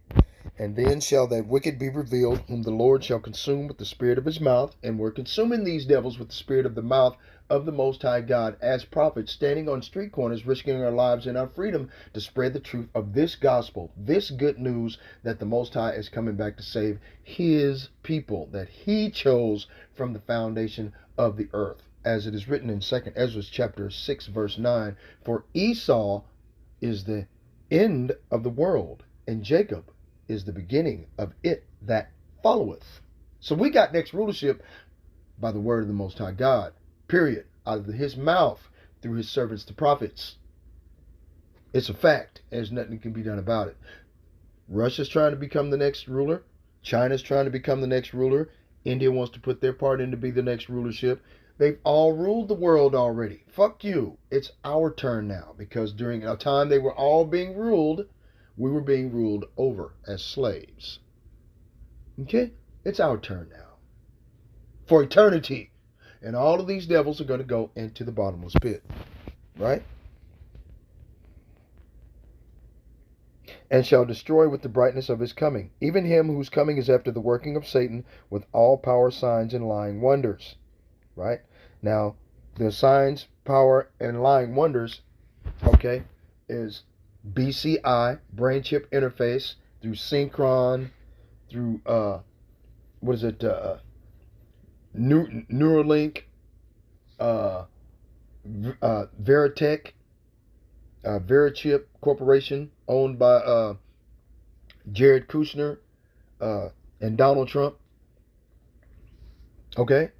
And then shall that wicked be revealed, whom the Lord shall consume with the spirit of his mouth. And we're consuming these devils with the spirit of the mouth of the Most High God as prophets, standing on street corners, risking our lives and our freedom to spread the truth of this gospel, this good news that the Most High is coming back to save his people, that he chose from the foundation of the earth. As it is written in 2 Ezra chapter 6, verse 9, for Esau is the end of the world, and Jacob is the beginning of it that followeth. So we got next rulership by the word of the Most High God. Period. out of his mouth through his servants, the prophets. It's a fact. There's nothing that can be done about it. Russia's trying to become the next ruler. China's trying to become the next ruler. India wants to put their part in to be the next rulership. They've all ruled the world already. Fuck you. It's our turn now, because during a time they were all being ruled, we were being ruled over as slaves. Okay? It's our turn now. For eternity. And all of these devils are going to go into the bottomless pit. Right? And shall destroy with the brightness of his coming, even him whose coming is after the working of Satan with all power, signs, and lying wonders. Right? Now, the signs, power, and lying wonders, okay, is BCI, brain chip interface, through Synchron, through, Neuralink, Veritech, Verichip Corporation, owned by Jared Kushner and Donald Trump. Okay?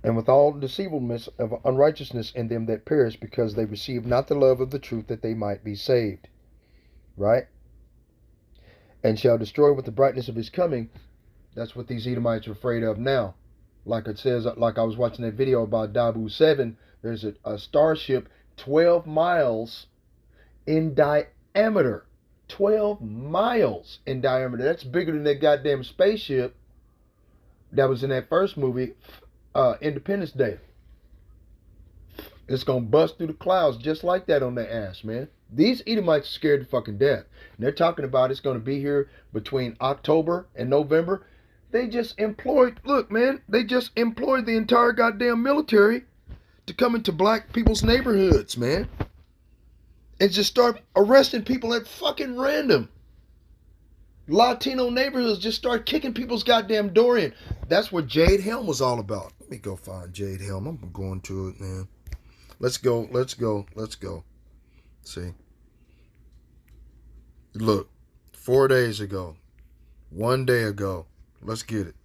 And with all deceivableness of unrighteousness in them that perish, because they receive not the love of the truth, that they might be saved. Right? And shall destroy with the brightness of his coming. That's what these Edomites are afraid of now. Like it says, like I was watching that video about Dabu 7, there's a starship 12 miles in diameter. 12 miles in diameter. That's bigger than that goddamn spaceship that was in that first movie, Independence Day. It's going to bust through the clouds just like that on their ass, man. These Edomites are scared to fucking death. And they're talking about it's going to be here between October and November. They just employed, look, man, they just employed the entire goddamn military to come into black people's neighborhoods, man. And just start arresting people at fucking random. Latino neighborhoods just start kicking people's goddamn door in. That's what Jade Helm was all about. Let me go find Jade Helm. I'm going to it, man. Let's go. See. Look, 4 days ago. 1 day ago. Let's get it.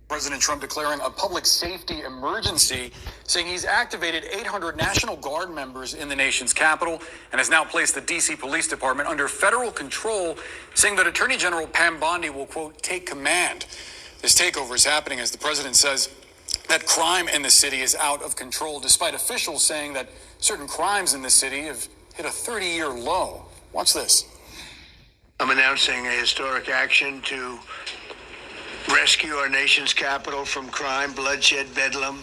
President Trump declaring a public safety emergency, saying he's activated 800 National Guard members in the nation's capital and has now placed the D.C. Police Department under federal control, saying that Attorney General Pam Bondi will, quote, take command. This takeover is happening as the president says that crime in the city is out of control, despite officials saying that certain crimes in the city have hit a 30-year low. Watch this. I'm announcing a historic action to rescue our nation's capital from crime, bloodshed, bedlam,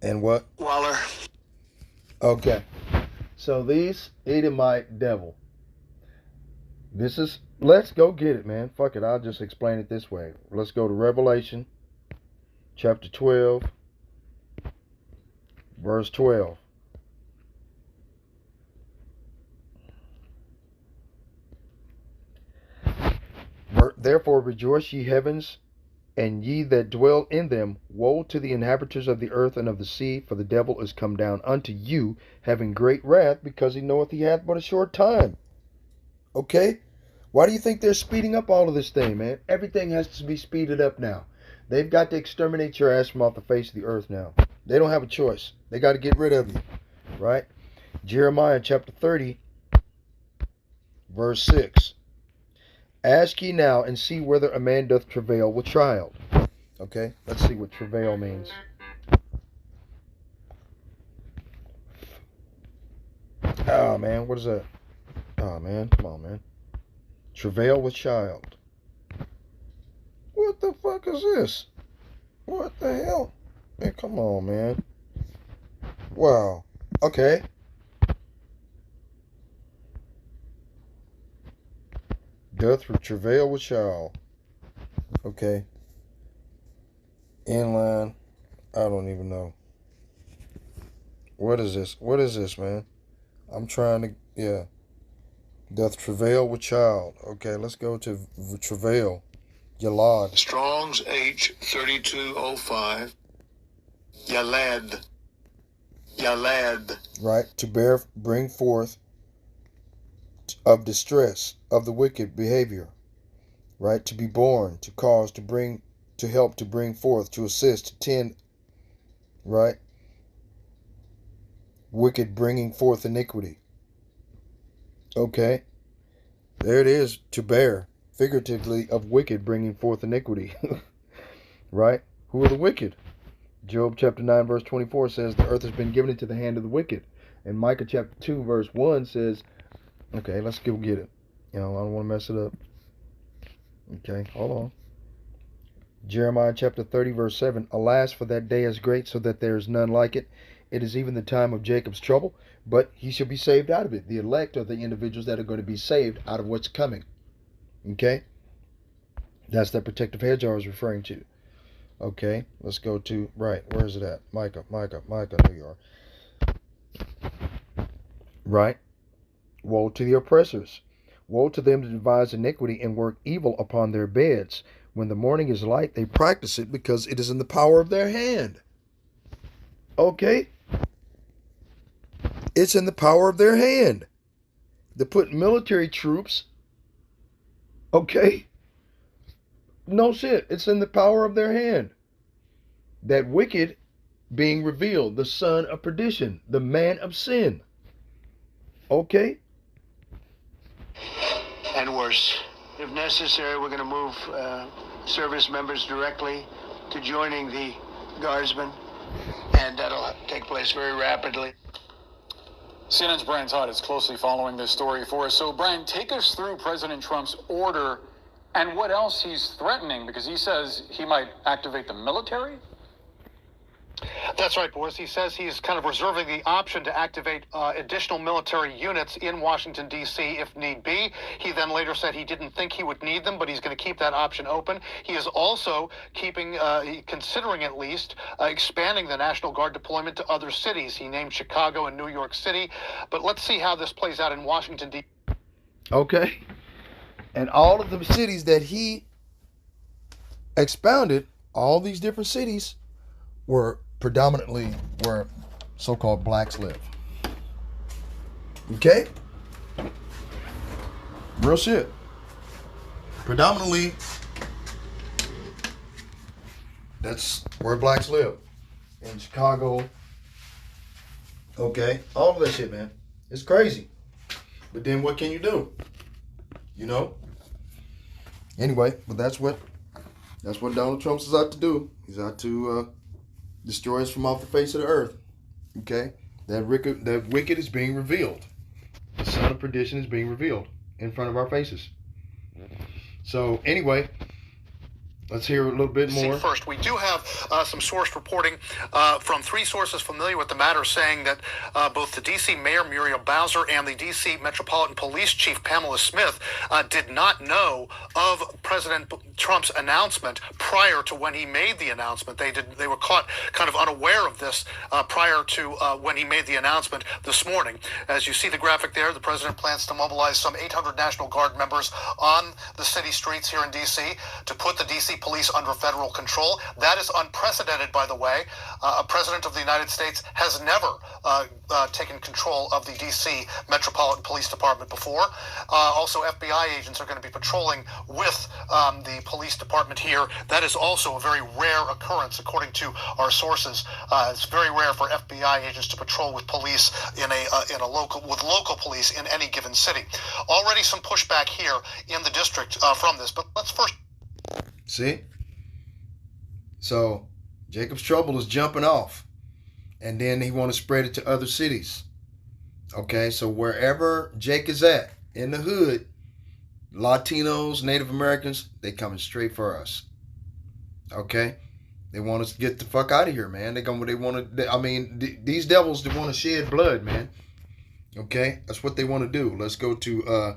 and what? Waller. Okay. So these Edomite devil. This is, let's go get it, man. Fuck it, I'll just explain it this way. Let's go to Revelation chapter 12, verse 12. Therefore rejoice, ye heavens, and ye that dwell in them. Woe to the inhabitants of the earth and of the sea, for the devil is come down unto you, having great wrath, because he knoweth he hath but a short time. Okay? Why do you think they're speeding up all of this thing, man? Everything has to be speeded up now. They've got to exterminate your ass from off the face of the earth now. They don't have a choice. They got to get rid of you. Right? Jeremiah chapter 30, verse 6. Ask ye now and see whether a man doth travail with child. Okay, let's see what travail means. Oh, man, what is that? Oh, man, come on, man. Travail with child. What the fuck is this? What the hell? Man, come on, man. Wow. Okay. Doth travail with child. Okay. Inline. I don't even know. What is this? What is this, man? I'm trying to, yeah. Doth travail with child. Okay, let's go to travail. Yalad. Strong's H3205. Yalad. Yalad. Right, to bring forth of distress, of the wicked behavior. Right, to be born, to cause, to bring to help, to bring forth, to assist, to tend, right? Wicked bringing forth iniquity. Okay, there it is, to bear, figuratively, of wicked bringing forth iniquity. Right? Who are the wicked? Job chapter 9 verse 24 says the earth has been given into the hand of the wicked. And Micah chapter 2 verse 1 says, okay, let's go get it. I don't want to mess it up. Okay, hold on. Jeremiah chapter 30 verse 7, alas, for that day is great, so that there is none like it. It is even the time of Jacob's trouble, but he shall be saved out of it. The elect are the individuals that are going to be saved out of what's coming. Okay? That's that protective hedge I was referring to. Okay, let's go to, right, where is it at? Micah, there you are. Right? Woe to the oppressors. Woe to them that devise iniquity and work evil upon their beds. When the morning is light, they practice it because it is in the power of their hand. Okay? It's in the power of their hand. They put military troops. Okay? No shit. It's in the power of their hand. That wicked being revealed, the son of perdition, the man of sin. Okay? And worse. If necessary, we're going to move service members directly to joining the guardsmen, and that'll take place very rapidly. CNN's Brian Todd is closely following this story for us. So, Brian, take us through President Trump's order and what else he's threatening, because he says he might activate the military. That's right, Boris. He says he's kind of reserving the option to activate additional military units in Washington, D.C. if need be. He then later said he didn't think he would need them, but he's going to keep that option open. He is also considering at least, expanding the National Guard deployment to other cities. He named Chicago and New York City. But let's see how this plays out in Washington, D.C. Okay. And all of the cities that he expounded, all these different cities, were predominantly where so-called blacks live. Okay? Real shit. Predominantly, that's where blacks live. In Chicago. Okay? All of that shit, man. It's crazy. But then what can you do? You know? Anyway, but that's what Donald Trump is out to do. He's out to destroy us from off the face of the earth. Okay? That wicked is being revealed. The son of perdition is being revealed in front of our faces. So, anyway, let's hear a little bit more. First, we do have some source reporting from three sources familiar with the matter saying that both the D.C. Mayor Muriel Bowser and the D.C. Metropolitan Police Chief Pamela Smith did not know of President Trump's announcement prior to when he made the announcement. They were caught kind of unaware of this prior to when he made the announcement this morning. As you see the graphic there, the president plans to mobilize some 800 National Guard members on the city streets here in D.C. to put the D.C. police under federal control. That is unprecedented, by the way. A president of the United States has never taken control of the D.C. Metropolitan Police Department before. Also, FBI agents are going to be patrolling with the police department here. That is also a very rare occurrence, according to our sources. It's very rare for FBI agents to patrol with police with local police in any given city. Already some pushback here in the district from this, but let's first. See? So, Jacob's trouble is jumping off. And then he want to spread it to other cities. Okay, so wherever Jake is at, in the hood, Latinos, Native Americans, they coming straight for us. Okay? They want us to get the fuck out of here, man. These devils, they want to shed blood, man. Okay? That's what they want to do. Let's go to,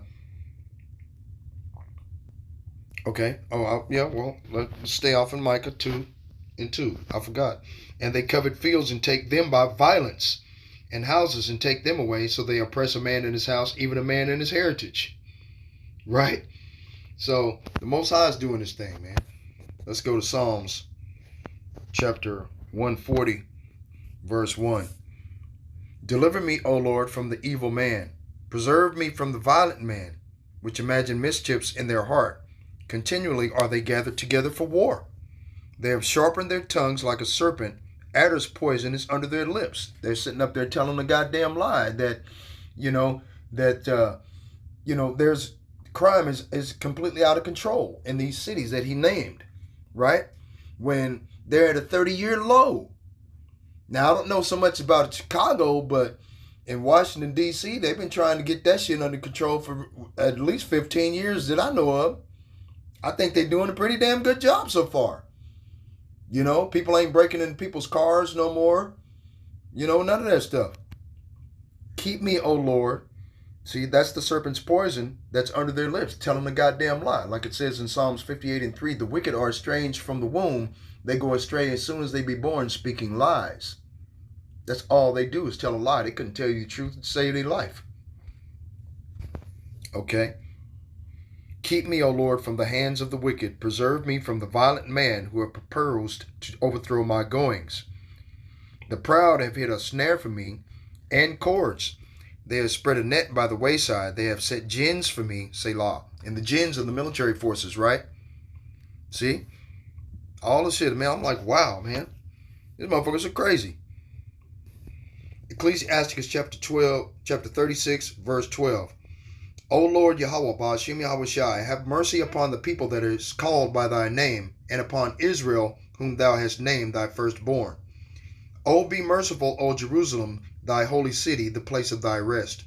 okay. Let's stay off in Micah 2 and 2. I forgot. And they covet fields and take them by violence, and houses and take them away, so they oppress a man in his house, even a man in his heritage. Right? So, the Most High is doing this thing, man. Let's go to Psalms chapter 140, verse 1. Deliver me, O Lord, from the evil man. Preserve me from the violent man, which imagine mischiefs in their heart. Continually are they gathered together for war. They have sharpened their tongues like a serpent. Adder's poison is under their lips. They're sitting up there telling a goddamn lie that, there's crime is completely out of control in these cities that he named, right? When they're at a 30-year low. Now, I don't know so much about Chicago, but in Washington, D.C., they've been trying to get that shit under control for at least 15 years that I know of. I think they're doing a pretty damn good job so far. People ain't breaking into people's cars no more. None of that stuff. Keep me, O Lord. See, that's the serpent's poison that's under their lips, telling a goddamn lie. Like it says in Psalms 58:3, the wicked are estranged from the womb. They go astray as soon as they be born, speaking lies. That's all they do is tell a lie. They couldn't tell you the truth to save their life. Okay? Keep me, O Lord, from the hands of the wicked. Preserve me from the violent man who have proposed to overthrow my goings. The proud have hid a snare for me and cords. They have spread a net by the wayside. They have set gins for me, Selah. And the gins are the military forces, right? See? All this shit, man. I'm like, wow, man. These motherfuckers are crazy. Ecclesiasticus chapter 36, verse 12. O Lord Yahweh, Ba'ashem Yahweh Shai, have mercy upon the people that is called by thy name, and upon Israel, whom thou hast named thy firstborn. O be merciful, O Jerusalem, thy holy city, the place of thy rest.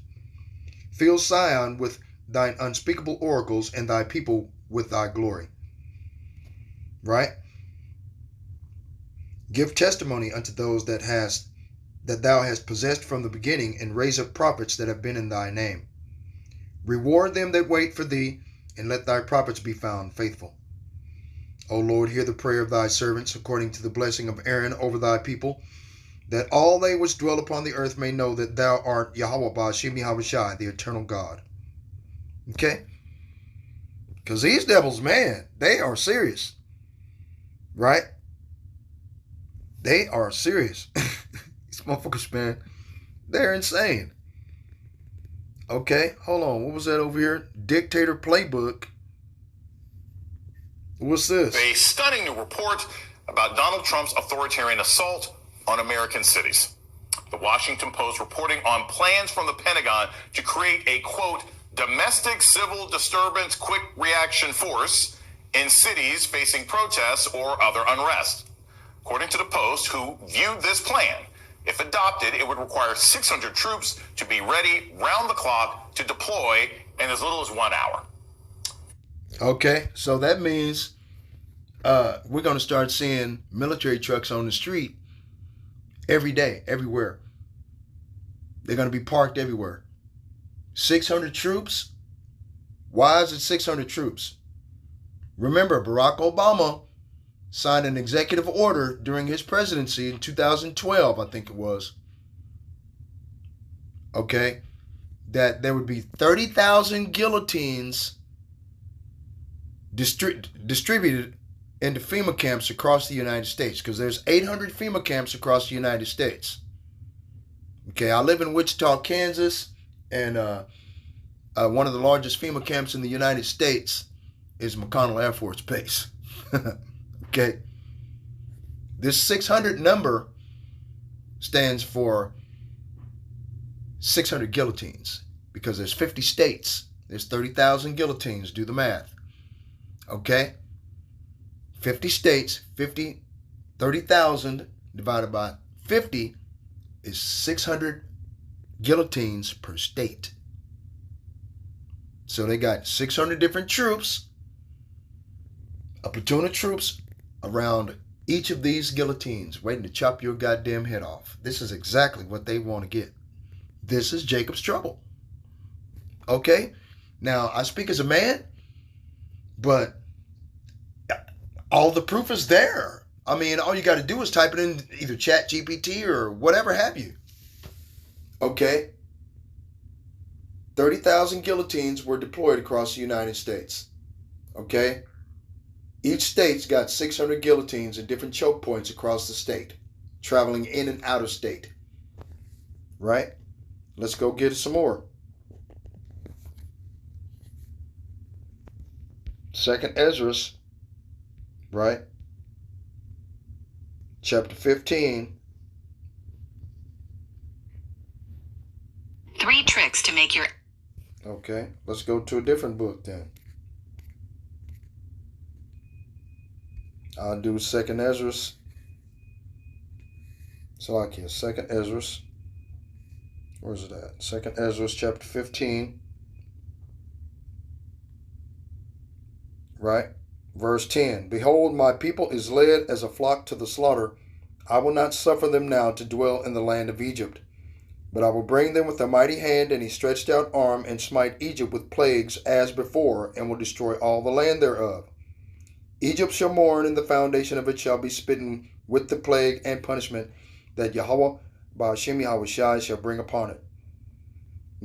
Fill Sion with thine unspeakable oracles, and thy people with thy glory. Right? Give testimony unto those that thou hast possessed from the beginning, and raise up prophets that have been in thy name. Reward them that wait for thee, and let thy prophets be found faithful. O Lord, hear the prayer of thy servants, according to the blessing of Aaron over thy people, that all they which dwell upon the earth may know that thou art Yahweh Ba'ashem Yahweh Shai, the eternal God. Okay? Because these devils, man, they are serious. Right? They are serious. These motherfuckers, man, they're insane. Okay, hold on. What was that over here? Dictator Playbook. What's this? A stunning new report about Donald Trump's authoritarian assault on American cities. The Washington Post reporting on plans from the Pentagon to create a, quote, domestic civil disturbance quick reaction force in cities facing protests or other unrest. According to the Post, who viewed this plan, if adopted, it would require 600 troops to be ready round the clock to deploy in as little as 1 hour. Okay, so that means we're going to start seeing military trucks on the street every day, everywhere. They're going to be parked everywhere. 600 troops? Why is it 600 troops? Remember, Barack Obama signed an executive order during his presidency in 2012, I think it was. Okay? That there would be 30,000 guillotines distributed into FEMA camps across the United States, because there's 800 FEMA camps across the United States. Okay, I live in Wichita, Kansas, and one of the largest FEMA camps in the United States is McConnell Air Force Base. Okay, this 600 number stands for 600 guillotines, because there's 50 states. There's 30,000 guillotines. Do the math. Okay, 50 states, 30,000 divided by 50 is 600 guillotines per state. So they got 600 different troops, a platoon of troops around each of these guillotines, waiting to chop your goddamn head off. This is exactly what they want to get. This is Jacob's trouble. Okay? Now, I speak as a man, but all the proof is there. I mean, all you got to do is type it in either Chat GPT or whatever have you. Okay? 30,000 guillotines were deployed across the United States. Okay? Each state's got 600 guillotines and different choke points across the state, traveling in and out of state. Right? Let's go get some more. Second Ezra, right? chapter 15. 3 tricks to make your... Okay, let's go to a different book then. I'll do 2nd Ezra. Salakia, 2nd Ezra. Where's it at? 2nd Ezra chapter 15. Right? Verse 10. Behold, my people is led as a flock to the slaughter. I will not suffer them now to dwell in the land of Egypt. But I will bring them with a mighty hand and a stretched out arm, and smite Egypt with plagues as before, and will destroy all the land thereof. Egypt shall mourn, and the foundation of it shall be smitten with the plague and punishment that Yahweh Ba'ashem Yahushai shall bring upon it.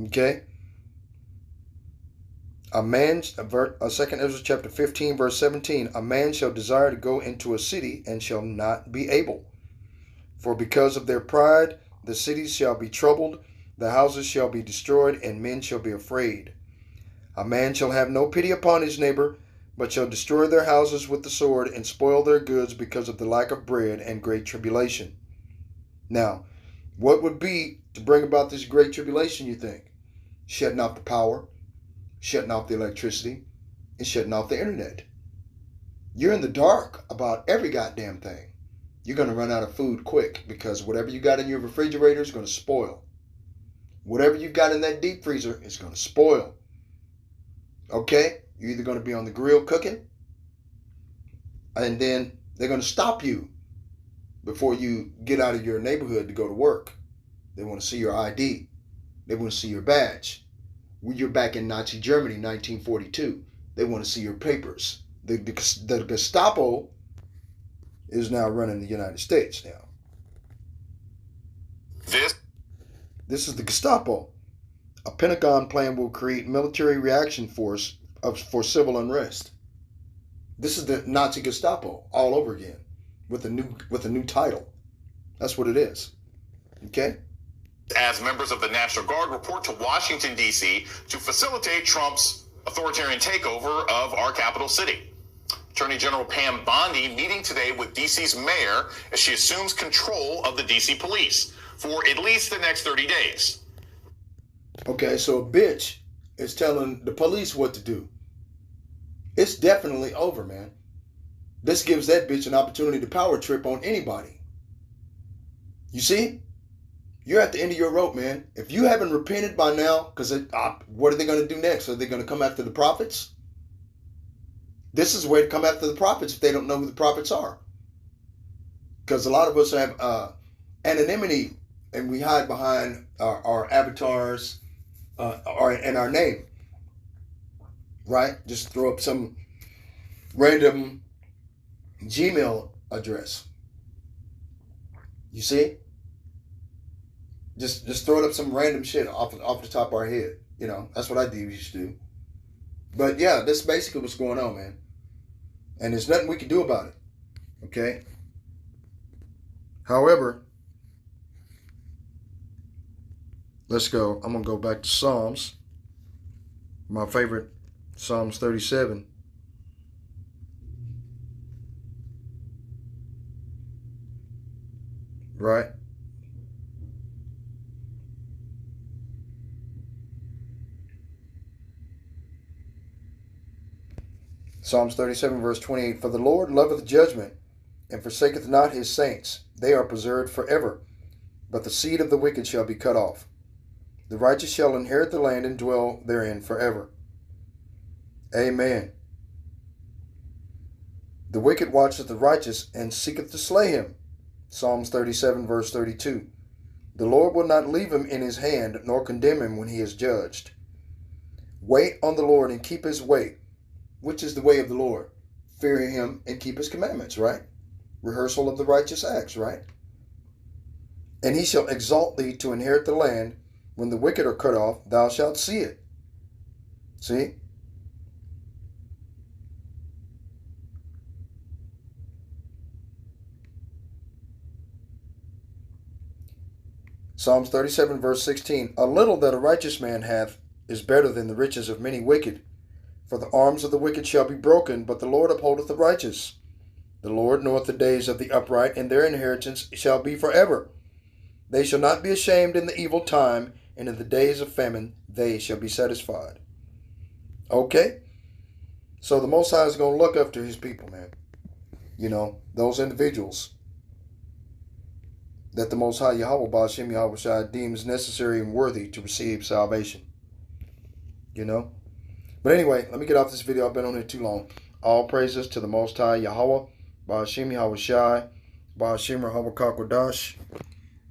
Okay? A man, 2nd Ezra chapter 15, verse 17, a man shall desire to go into a city and shall not be able. For because of their pride, the cities shall be troubled, the houses shall be destroyed, and men shall be afraid. A man shall have no pity upon his neighbor, but shall destroy their houses with the sword and spoil their goods because of the lack of bread and great tribulation. Now, what would be to bring about this great tribulation, you think? Shutting off the power, shutting off the electricity, and shutting off the internet. You're in the dark about every goddamn thing. You're going to run out of food quick because whatever you got in your refrigerator is going to spoil. Whatever you got in that deep freezer is going to spoil. Okay? You're either going to be on the grill cooking, and then they're going to stop you before you get out of your neighborhood to go to work. They want to see your ID. They want to see your badge. When you're back in Nazi Germany, 1942, they want to see your papers. The Gestapo is now running the United States now. This is the Gestapo. A Pentagon plan will create military reaction force for civil unrest. This is the Nazi Gestapo all over again with a new title. That's what it is. Okay? As members of the National Guard report to Washington, D.C. to facilitate Trump's authoritarian takeover of our capital city. Attorney General Pam Bondi meeting today with D.C.'s mayor as she assumes control of the D.C. police for at least the next 30 days. Okay, so a bitch is telling the police what to do. It's definitely over, man. This gives that bitch an opportunity to power trip on anybody. You see? You're at the end of your rope, man. If you haven't repented by now, because what are they going to do next? Are they going to come after the prophets? This is where to come after the prophets if they don't know who the prophets are. Because a lot of us have anonymity, and we hide behind our avatars and our name. Right? Just throw up some random Gmail address. You see? Just throwing up some random shit off the top of our head. You know, that's what I used to do. But yeah, that's basically what's going on, man. And there's nothing we can do about it. Okay? However, let's go. I'm going to go back to Psalms. My favorite, Psalms 37. Right? Psalms 37, verse 28. For the Lord loveth judgment, and forsaketh not his saints. They are preserved forever, but the seed of the wicked shall be cut off. The righteous shall inherit the land and dwell therein forever. Amen. The wicked watcheth the righteous, and seeketh to slay him. Psalms 37, verse 32. The Lord will not leave him in his hand, nor condemn him when he is judged. Wait on the Lord and keep his way. Which is the way of the Lord? Fear him and keep his commandments, right? Rehearsal of the righteous acts, right? And he shall exalt thee to inherit the land. When the wicked are cut off, thou shalt see it. See? Psalms 37, verse 16. A little that a righteous man hath is better than the riches of many wicked. For the arms of the wicked shall be broken, but the Lord upholdeth the righteous. The Lord knoweth the days of the upright, and their inheritance shall be forever. They shall not be ashamed in the evil time, and in the days of famine they shall be satisfied. Okay? So the Most High is going to look after his people, man. You know, those individuals that the Most High Yahweh Ba'ashem Yahweh Shai deems necessary and worthy to receive salvation. You know? But anyway, let me get off this video. I've been on here too long. All praises to the Most High Yahweh Ba'ashem Yahweh Shai Ba'ashem Rahawah Kakwadash.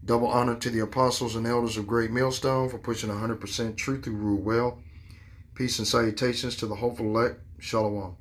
Double honor to the apostles and elders of Great Millstone for pushing 100% truth through rule well. Peace and salutations to the hopeful elect. Shalom.